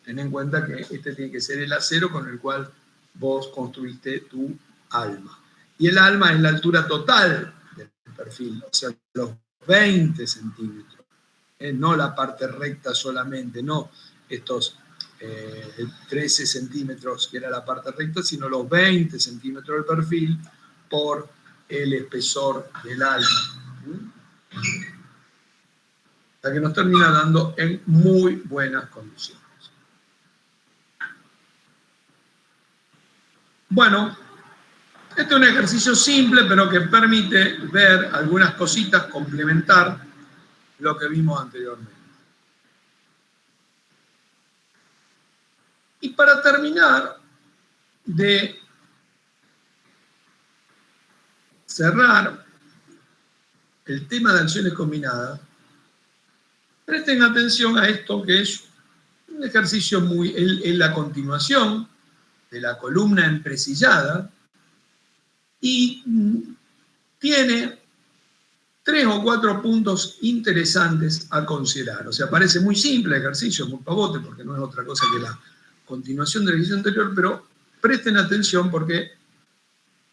ten en cuenta que este tiene que ser el acero con el cual vos construiste tu alma. Y el alma es la altura total del perfil, o sea, los 20 centímetros. No la parte recta solamente, no estos 13 centímetros que era la parte recta, sino los 20 centímetros del perfil por el espesor del alma. La que nos termina dando en muy buenas condiciones. Bueno, este es un ejercicio simple, pero que permite ver algunas cositas, complementar lo que vimos anteriormente. Y para terminar de cerrar el tema de acciones combinadas, presten atención a esto, que es un ejercicio en la continuación de la columna empresillada y tiene 3 o 4 puntos interesantes a considerar. O sea, parece muy simple el ejercicio, muy pavote, porque no es otra cosa que la continuación del ejercicio anterior, pero presten atención porque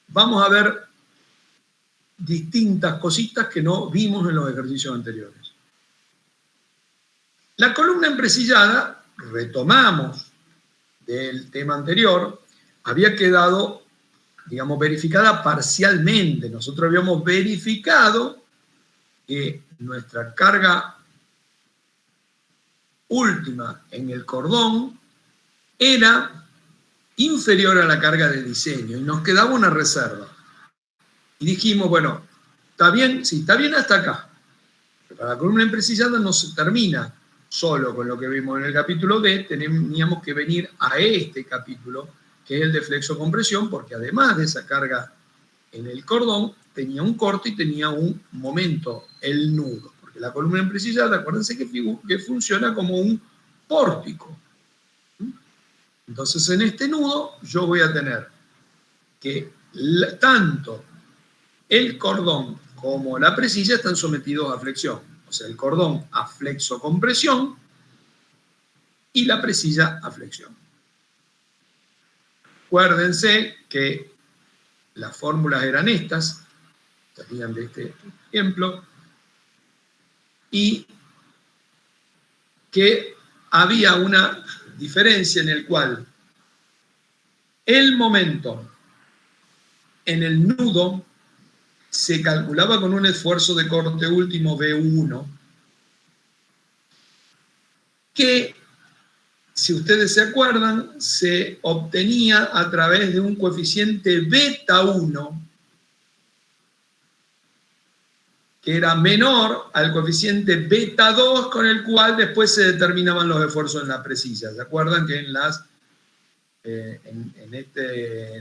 vamos a ver distintas cositas que no vimos en los ejercicios anteriores. La columna empresillada, retomamos del tema anterior, había quedado, digamos, verificada parcialmente. Nosotros habíamos verificado que nuestra carga última en el cordón era inferior a la carga de diseño y nos quedaba una reserva. Y dijimos, bueno, está bien, sí, está bien hasta acá. Pero para la columna empresillada no se termina solo con lo que vimos en el capítulo D, teníamos que venir a este capítulo, que es el de flexocompresión, porque además de esa carga en el cordón, tenía un corte y tenía un momento, el nudo. Porque la columna empresillada, acuérdense que funciona como un pórtico. Entonces, en este nudo, yo voy a tener que tanto el cordón como la presilla están sometidos a flexión. O sea, el cordón a flexocompresión y la presilla a flexión. Acuérdense que las fórmulas eran estas, salían de este ejemplo, y que había una diferencia en el cual el momento en el nudo se calculaba con un esfuerzo de corte último V1, que, si ustedes se acuerdan, se obtenía a través de un coeficiente beta 1, que era menor al coeficiente beta 2, con el cual después se determinaban los esfuerzos en la presilla. ¿Se acuerdan que en las en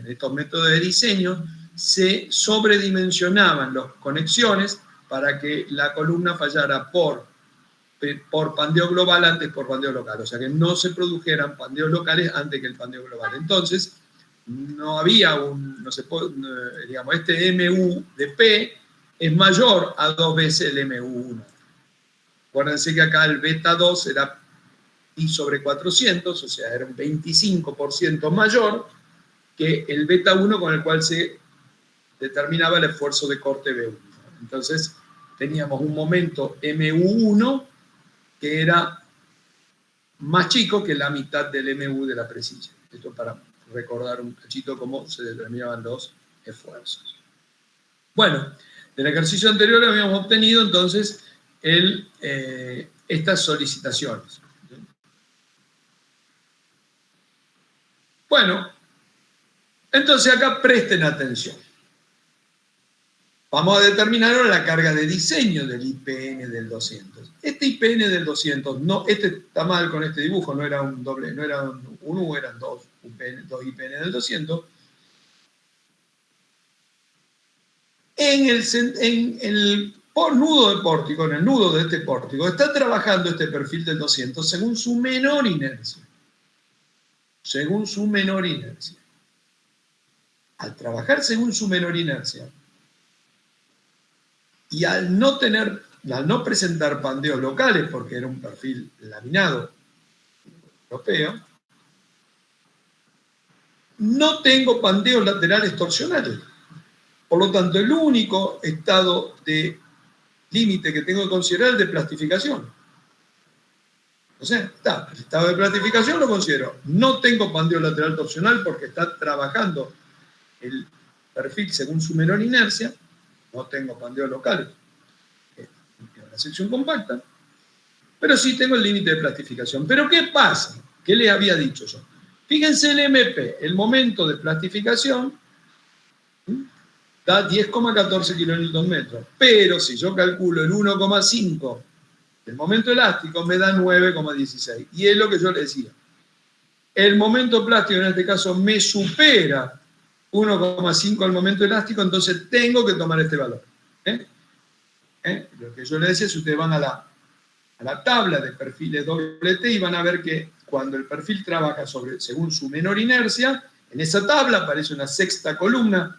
estos métodos de diseño, se sobredimensionaban las conexiones para que la columna fallara por pandeo global antes por pandeo local, o sea que no se produjeran pandeos locales antes que el pandeo global. Entonces, no había digamos, este MU de P es mayor a 2 veces el MU1. Acuérdense que acá el beta 2 era pi sobre 400, o sea, era un 25% mayor que el beta 1 con el cual se determinaba el esfuerzo de corte B1. Entonces, teníamos un momento MU1 que era más chico que la mitad del MU de la presilla. Esto para recordar un cachito cómo se determinaban los esfuerzos. Bueno, del ejercicio anterior habíamos obtenido entonces estas solicitaciones. Bueno, entonces acá presten atención. Vamos a determinar ahora la carga de diseño del IPN del 200. Este IPN del 200, no, este está mal con este dibujo, no era un doble, no era un U, eran dos IPN del 200. Por nudo de pórtico, en el nudo de este pórtico, está trabajando este perfil del 200 según su menor inercia. Según su menor inercia. Al trabajar según su menor inercia, y al no presentar pandeos locales, porque era un perfil laminado europeo, no tengo pandeos laterales torsionales. Por lo tanto, el único estado de límite que tengo que considerar es el de plastificación. O sea, el estado de plastificación lo considero. No tengo pandeo lateral torsional porque está trabajando el perfil según su menor inercia. No tengo pandeos locales en una sección compacta, pero sí tengo el límite de plastificación. ¿Pero qué pasa? ¿Qué les había dicho yo? Fíjense el MP, el momento de plastificación da 10,14 kN, pero si yo calculo el 1,5 del momento elástico me da 9,16. Y es lo que yo le decía. El momento plástico en este caso me supera 1,5 al momento elástico, entonces tengo que tomar este valor. Lo que yo les decía, si ustedes van a la tabla de perfiles WT y van a ver que cuando el perfil trabaja según su menor inercia, en esa tabla aparece una sexta columna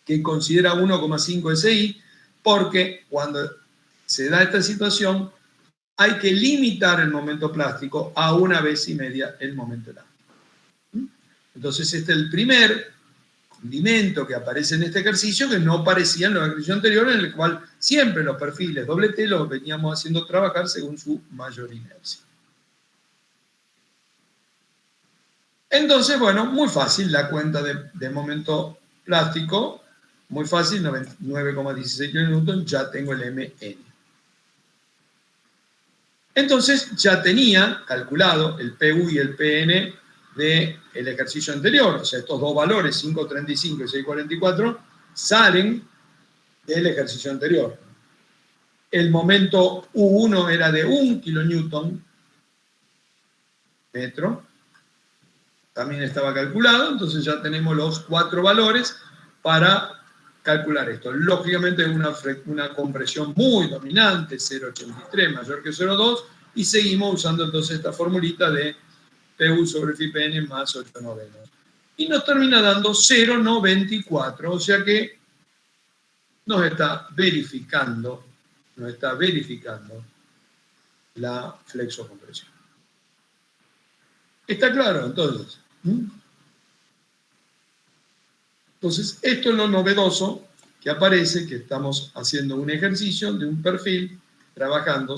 que considera 1,5 SI, porque cuando se da esta situación hay que limitar el momento plástico a 1,5 veces el momento elástico. Entonces este es el primer condimento que aparece en este ejercicio que no aparecía en los ejercicios anteriores, en el cual siempre los perfiles WT los veníamos haciendo trabajar según su mayor inercia. Entonces, bueno, muy fácil la cuenta de momento plástico, muy fácil, 9,16 kN, ya tengo el MN. Entonces ya tenía calculado el PU y el PN del ejercicio anterior, o sea, estos dos valores, 5,35 y 6,44, salen del ejercicio anterior. El momento U1 era de 1 kN metro, también estaba calculado, entonces ya tenemos los 4 valores para calcular esto. Lógicamente una compresión muy dominante, 0,83 mayor que 0,2, y seguimos usando entonces esta formulita de PU sobre FIPN más 8 novenos. Y nos termina dando 0,94, o sea que nos está verificando la flexocompresión. ¿Está claro entonces? Entonces, esto es lo novedoso que aparece, que estamos haciendo un ejercicio de un perfil trabajando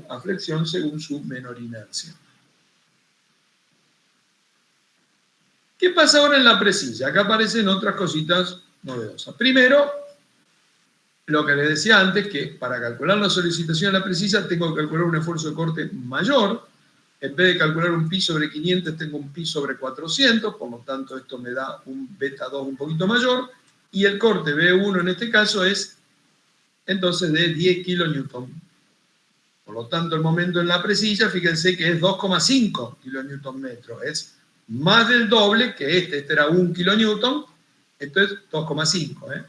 a flexión según su menor inercia. ¿Qué pasa ahora en la presilla? Acá aparecen otras cositas novedosas. Primero, lo que les decía antes, que para calcular la solicitación de la presilla tengo que calcular un esfuerzo de corte mayor. En vez de calcular un pi sobre 500, tengo un pi sobre 400, por lo tanto esto me da un beta 2 un poquito mayor, y el corte B1 en este caso es entonces de 10 kN. Por lo tanto el momento en la presilla, fíjense que es 2,5 kN metro, es más del doble que este era 1 kilonewton, esto es 2,5,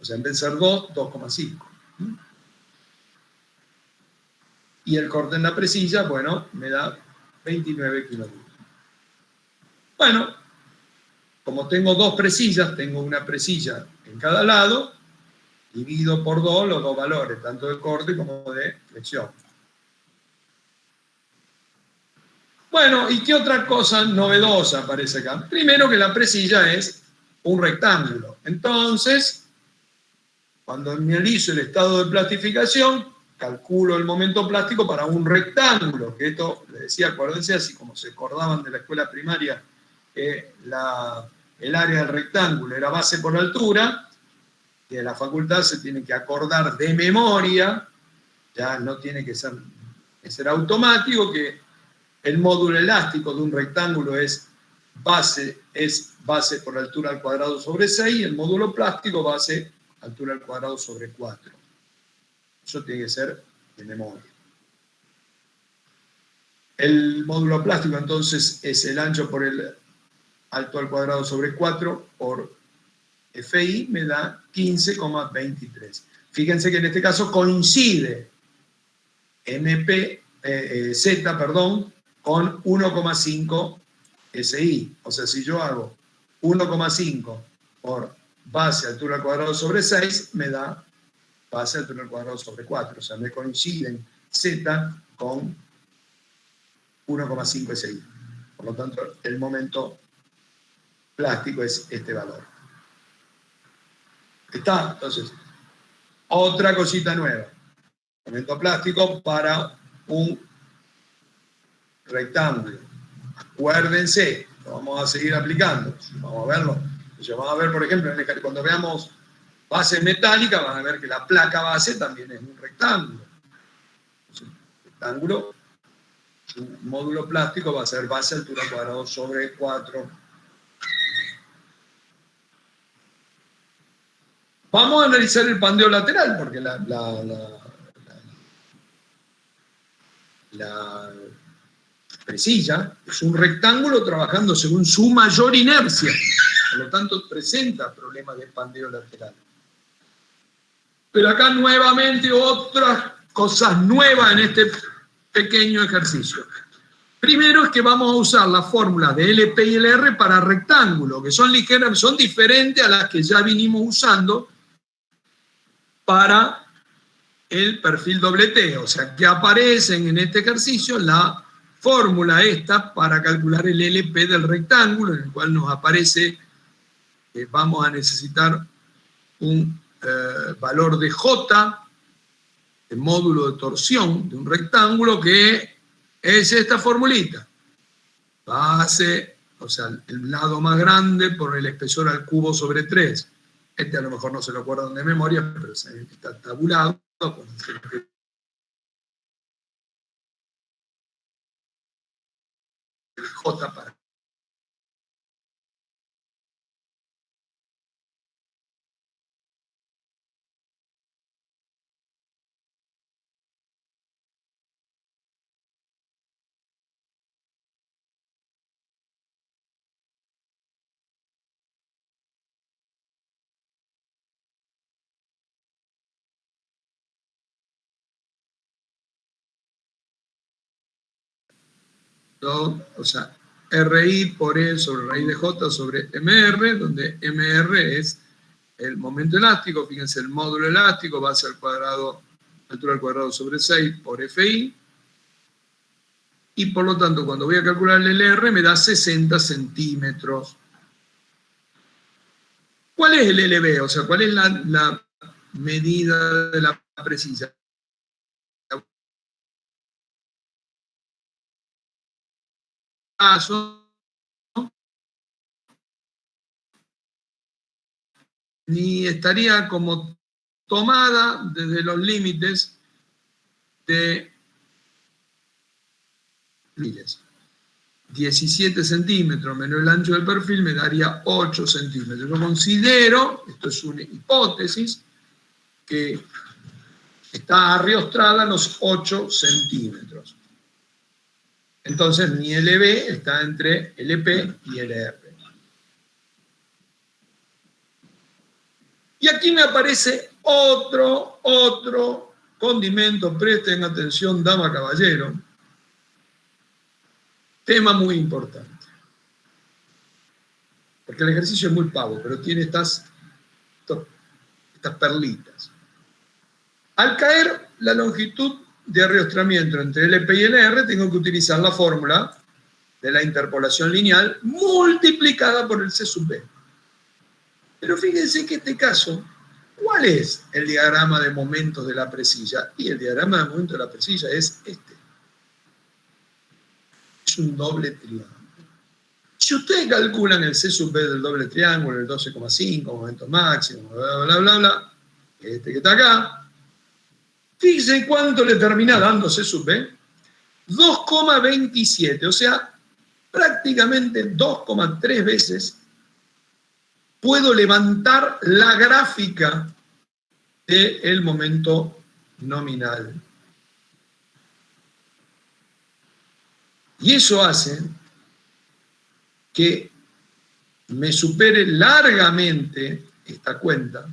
o sea, en vez de ser 2, 2,5. Y el corte en la presilla, bueno, me da 29 kilonewton. Bueno, como tengo dos presillas, tengo una presilla en cada lado, divido por 2 los dos valores, tanto de corte como de flexión. Bueno, ¿y qué otra cosa novedosa aparece acá? Primero que la presilla es un rectángulo. Entonces, cuando analizo el estado de plastificación, calculo el momento plástico para un rectángulo, que esto, les decía, acuérdense, así como se acordaban de la escuela primaria, que el área del rectángulo era base por altura, y en la facultad se tiene que acordar de memoria, ya no tiene que ser automático, que el módulo elástico de un rectángulo es base por altura al cuadrado sobre 6, y el módulo plástico base altura al cuadrado sobre 4. Eso tiene que ser de memoria. El módulo plástico entonces es el ancho por el alto al cuadrado sobre 4 por FI, me da 15,23. Fíjense que en este caso coincide Z con 1,5 SI. O sea, si yo hago 1,5 por base altura al cuadrado sobre 6, me da base altura al cuadrado sobre 4. O sea, me coinciden Z con 1,5 SI. Por lo tanto, el momento plástico es este valor. ¿Está? Entonces, otra cosita nueva. Momento plástico para un rectángulo. Acuérdense, lo vamos a seguir aplicando. Vamos a verlo. Entonces, vamos a ver, por ejemplo, cuando veamos base metálica, van a ver que la placa base también es un rectángulo. Entonces, rectángulo, su módulo plástico va a ser base altura al cuadrado sobre 4. Vamos a analizar el pandeo lateral, porque la presilla es un rectángulo trabajando según su mayor inercia, por lo tanto presenta problemas de pandeo lateral. Pero acá nuevamente otras cosas nuevas en este pequeño ejercicio. Primero es que vamos a usar la fórmula de LP y LR para rectángulo, que son ligeras, son diferentes a las que ya vinimos usando para el perfil doble-T, o sea, que aparecen en este ejercicio la fórmula esta para calcular el LP del rectángulo, en el cual nos aparece que vamos a necesitar un valor de J, de módulo de torsión de un rectángulo, que es esta formulita. Base, o sea, el lado más grande por el espesor al cubo sobre 3. Este a lo mejor no se lo acuerdan de memoria, pero está tabulado. J para. O sea, RI por E sobre raíz de J sobre MR, donde MR es el momento elástico, fíjense, el módulo elástico, base al cuadrado, altura al cuadrado sobre 6 por FI, y por lo tanto, cuando voy a calcular el LR, me da 60 centímetros. ¿Cuál es el LB? O sea, ¿cuál es la medida de la presilla? Ni estaría como tomada desde los límites de 17 centímetros menos el ancho del perfil me daría 8 centímetros. Yo considero, esto es una hipótesis, que está arriostrada a los 8 centímetros. Entonces mi LB está entre LP y LR. Y aquí me aparece otro condimento. Presten atención, dama, caballero. Tema muy importante. Porque el ejercicio es muy pavo, pero tiene estas perlitas. Al caer la longitud de arrastramiento entre LP y LR, tengo que utilizar la fórmula de la interpolación lineal multiplicada por el C sub B. Pero fíjense que en este caso, ¿cuál es el diagrama de momentos de la presilla? Y el diagrama de momentos de la presilla es este. Es un doble triángulo. Si ustedes calculan el C sub B del doble triángulo, el 12,5, momento máximo, bla, bla, bla, bla, este que está acá, fíjense cuánto le termina dando C sub B. 2,27, o sea, prácticamente 2,3 veces puedo levantar la gráfica del momento nominal. Y eso hace que me supere largamente esta cuenta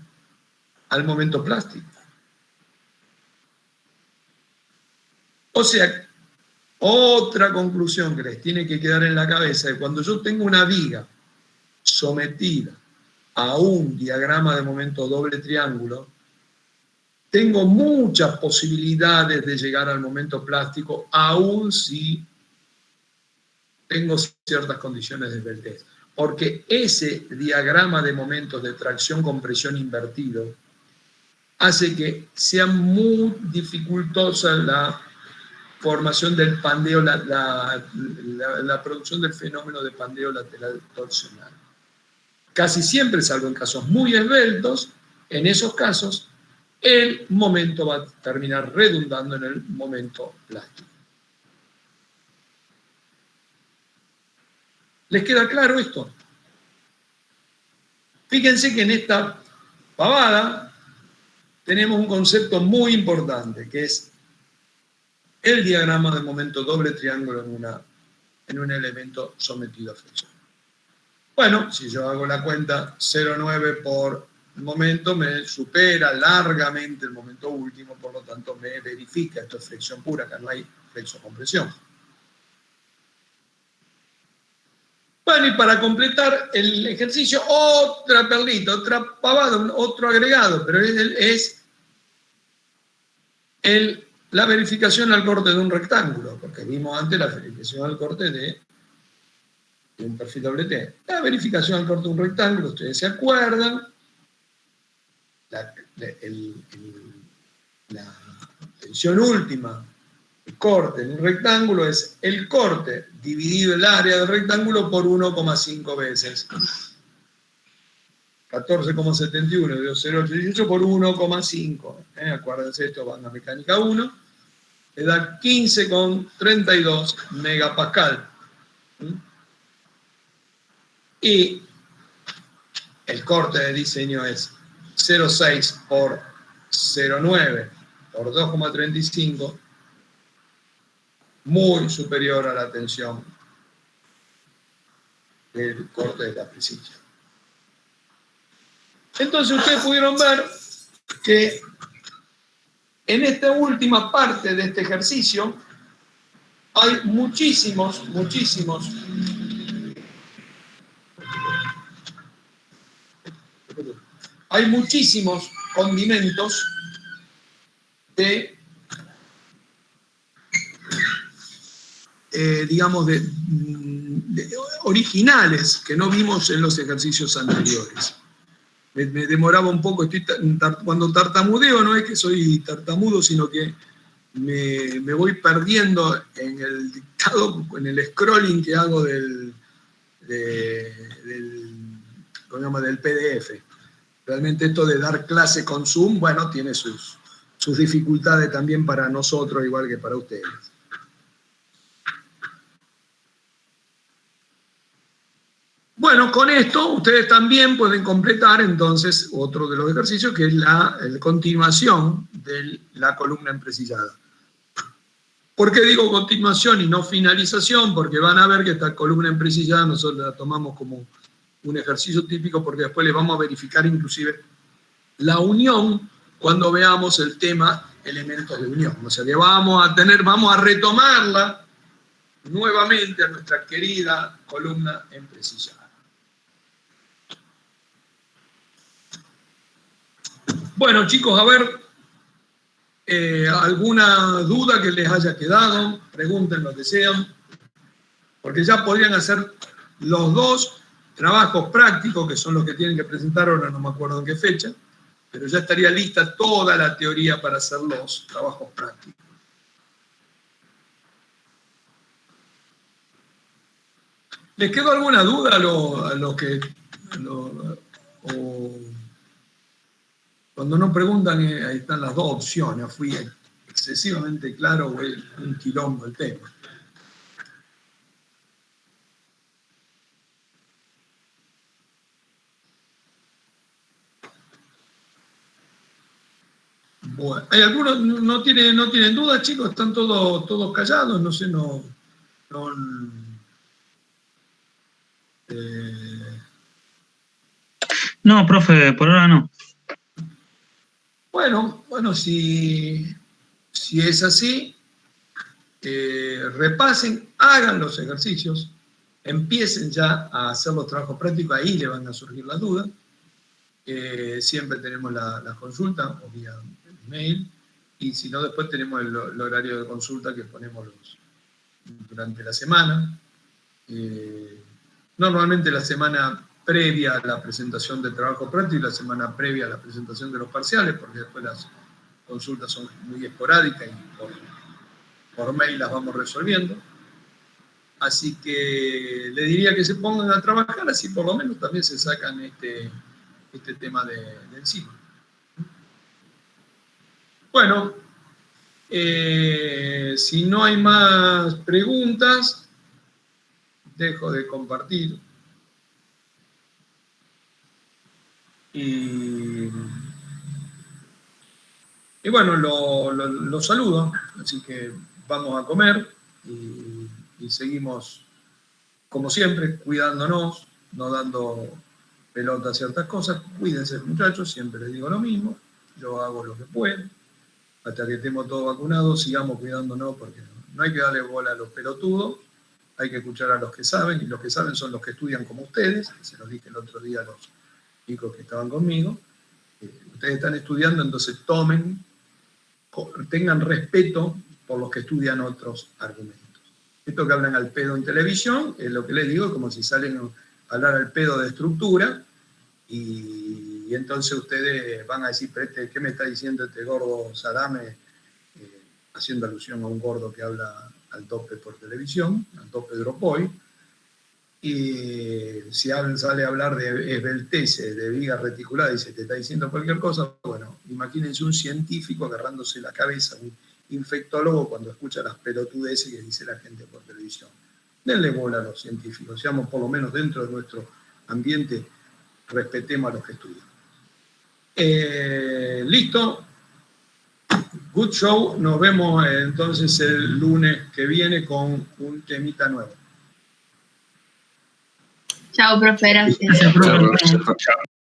al momento plástico. O sea, otra conclusión que les tiene que quedar en la cabeza es cuando yo tengo una viga sometida a un diagrama de momento doble triángulo, tengo muchas posibilidades de llegar al momento plástico, aun si tengo ciertas condiciones de esbeltez. Porque ese diagrama de momentos de tracción-compresión invertido hace que sea muy dificultosa la formación del pandeo, la producción del fenómeno de pandeo lateral torsional. Casi siempre, salvo en casos muy esbeltos, en esos casos, el momento va a terminar redundando en el momento plástico. ¿Les queda claro esto? Fíjense que en esta pavada tenemos un concepto muy importante, que es el diagrama de momento doble triángulo en un elemento sometido a flexión. Bueno, si yo hago la cuenta 0,9 por momento, me supera largamente el momento último, por lo tanto me verifica, esto es flexión pura, acá no hay flexo-compresión. Bueno, y para completar el ejercicio, otra perlita, otra pavada, otro agregado, pero es la verificación al corte de un rectángulo, porque vimos antes la verificación al corte de un perfil doble T. La verificación al corte de un rectángulo, ustedes se acuerdan, la tensión última, el corte en un rectángulo es el corte dividido el área del rectángulo por 1,5 veces. 14,71 de 0,818 por 1,5. Acuérdense, esto va en la mecánica 1. Le da 15,32 megapascal. Y el corte de diseño es 0,6 por 0,9 por 2,35, muy superior a la tensión del corte de la presilla. Entonces ustedes pudieron ver que en esta última parte de este ejercicio hay muchísimos condimentos digamos, originales que no vimos en los ejercicios anteriores. Me demoraba un poco, cuando tartamudeo no es que soy tartamudo, sino que me voy perdiendo en el dictado, en el scrolling que hago del PDF. Realmente esto de dar clase con Zoom, bueno, tiene sus dificultades también para nosotros, igual que para ustedes. Bueno, con esto ustedes también pueden completar entonces otro de los ejercicios, que es la continuación de la columna empresillada. ¿Por qué digo continuación y no finalización? Porque van a ver que esta columna en precisidad nosotros la tomamos como un ejercicio típico, porque después les vamos a verificar inclusive la unión cuando veamos el tema elementos de unión. O sea que vamos a retomarla nuevamente a nuestra querida columna en precisidad. Bueno, chicos, a ver, alguna duda que les haya quedado, pregunten lo que sean, porque ya podrían hacer los dos trabajos prácticos, que son los que tienen que presentar ahora, no me acuerdo en qué fecha, pero ya estaría lista toda la teoría para hacer los trabajos prácticos. ¿Les quedó alguna duda cuando no preguntan, ahí están las dos opciones? Fui excesivamente claro o es un quilombo el tema. Bueno, ¿hay algunos no tienen dudas, chicos? ¿Están todos callados? No sé, No, profe, por ahora no. Bueno, si es así, repasen, hagan los ejercicios, empiecen ya a hacer los trabajos prácticos, ahí le van a surgir las dudas. Siempre tenemos la consulta, o vía mail, y si no, después tenemos el horario de consulta que ponemos durante la semana. Normalmente la semana previa a la presentación del trabajo práctico y la semana previa a la presentación de los parciales, porque después las consultas son muy esporádicas y por mail las vamos resolviendo. Así que le diría que se pongan a trabajar, así por lo menos también se sacan este tema de encima. Bueno, si no hay más preguntas, dejo de compartir. Y bueno, lo saludo, así que vamos a comer y seguimos, como siempre, cuidándonos, no dando pelota a ciertas cosas. Cuídense, muchachos, siempre les digo lo mismo, yo hago lo que puedo, hasta que estemos todos vacunados, sigamos cuidándonos, porque no hay que darle bola a los pelotudos, hay que escuchar a los que saben, y los que saben son los que estudian como ustedes, se los dije el otro día a los chicos que estaban conmigo. Ustedes están estudiando, entonces tengan respeto por los que estudian otros argumentos. Esto que hablan al pedo en televisión, es lo que les digo, como si salen a hablar al pedo de estructura, y entonces ustedes van a decir, ¿qué me está diciendo este gordo Sadame? Haciendo alusión a un gordo que habla al tope por televisión, al tope Dropoy. Y si sale a hablar de esbeltece, de viga reticulada, y se te está diciendo cualquier cosa, bueno, imagínense un científico agarrándose la cabeza, un infectólogo, cuando escucha las pelotudeces que dice la gente por televisión. Denle bola a los científicos, seamos por lo menos dentro de nuestro ambiente, respetemos a los que estudian. Listo. Good show. Nos vemos entonces el lunes que viene con un temita nuevo. Chao, profe, gracias. Gracias, profe. Chao.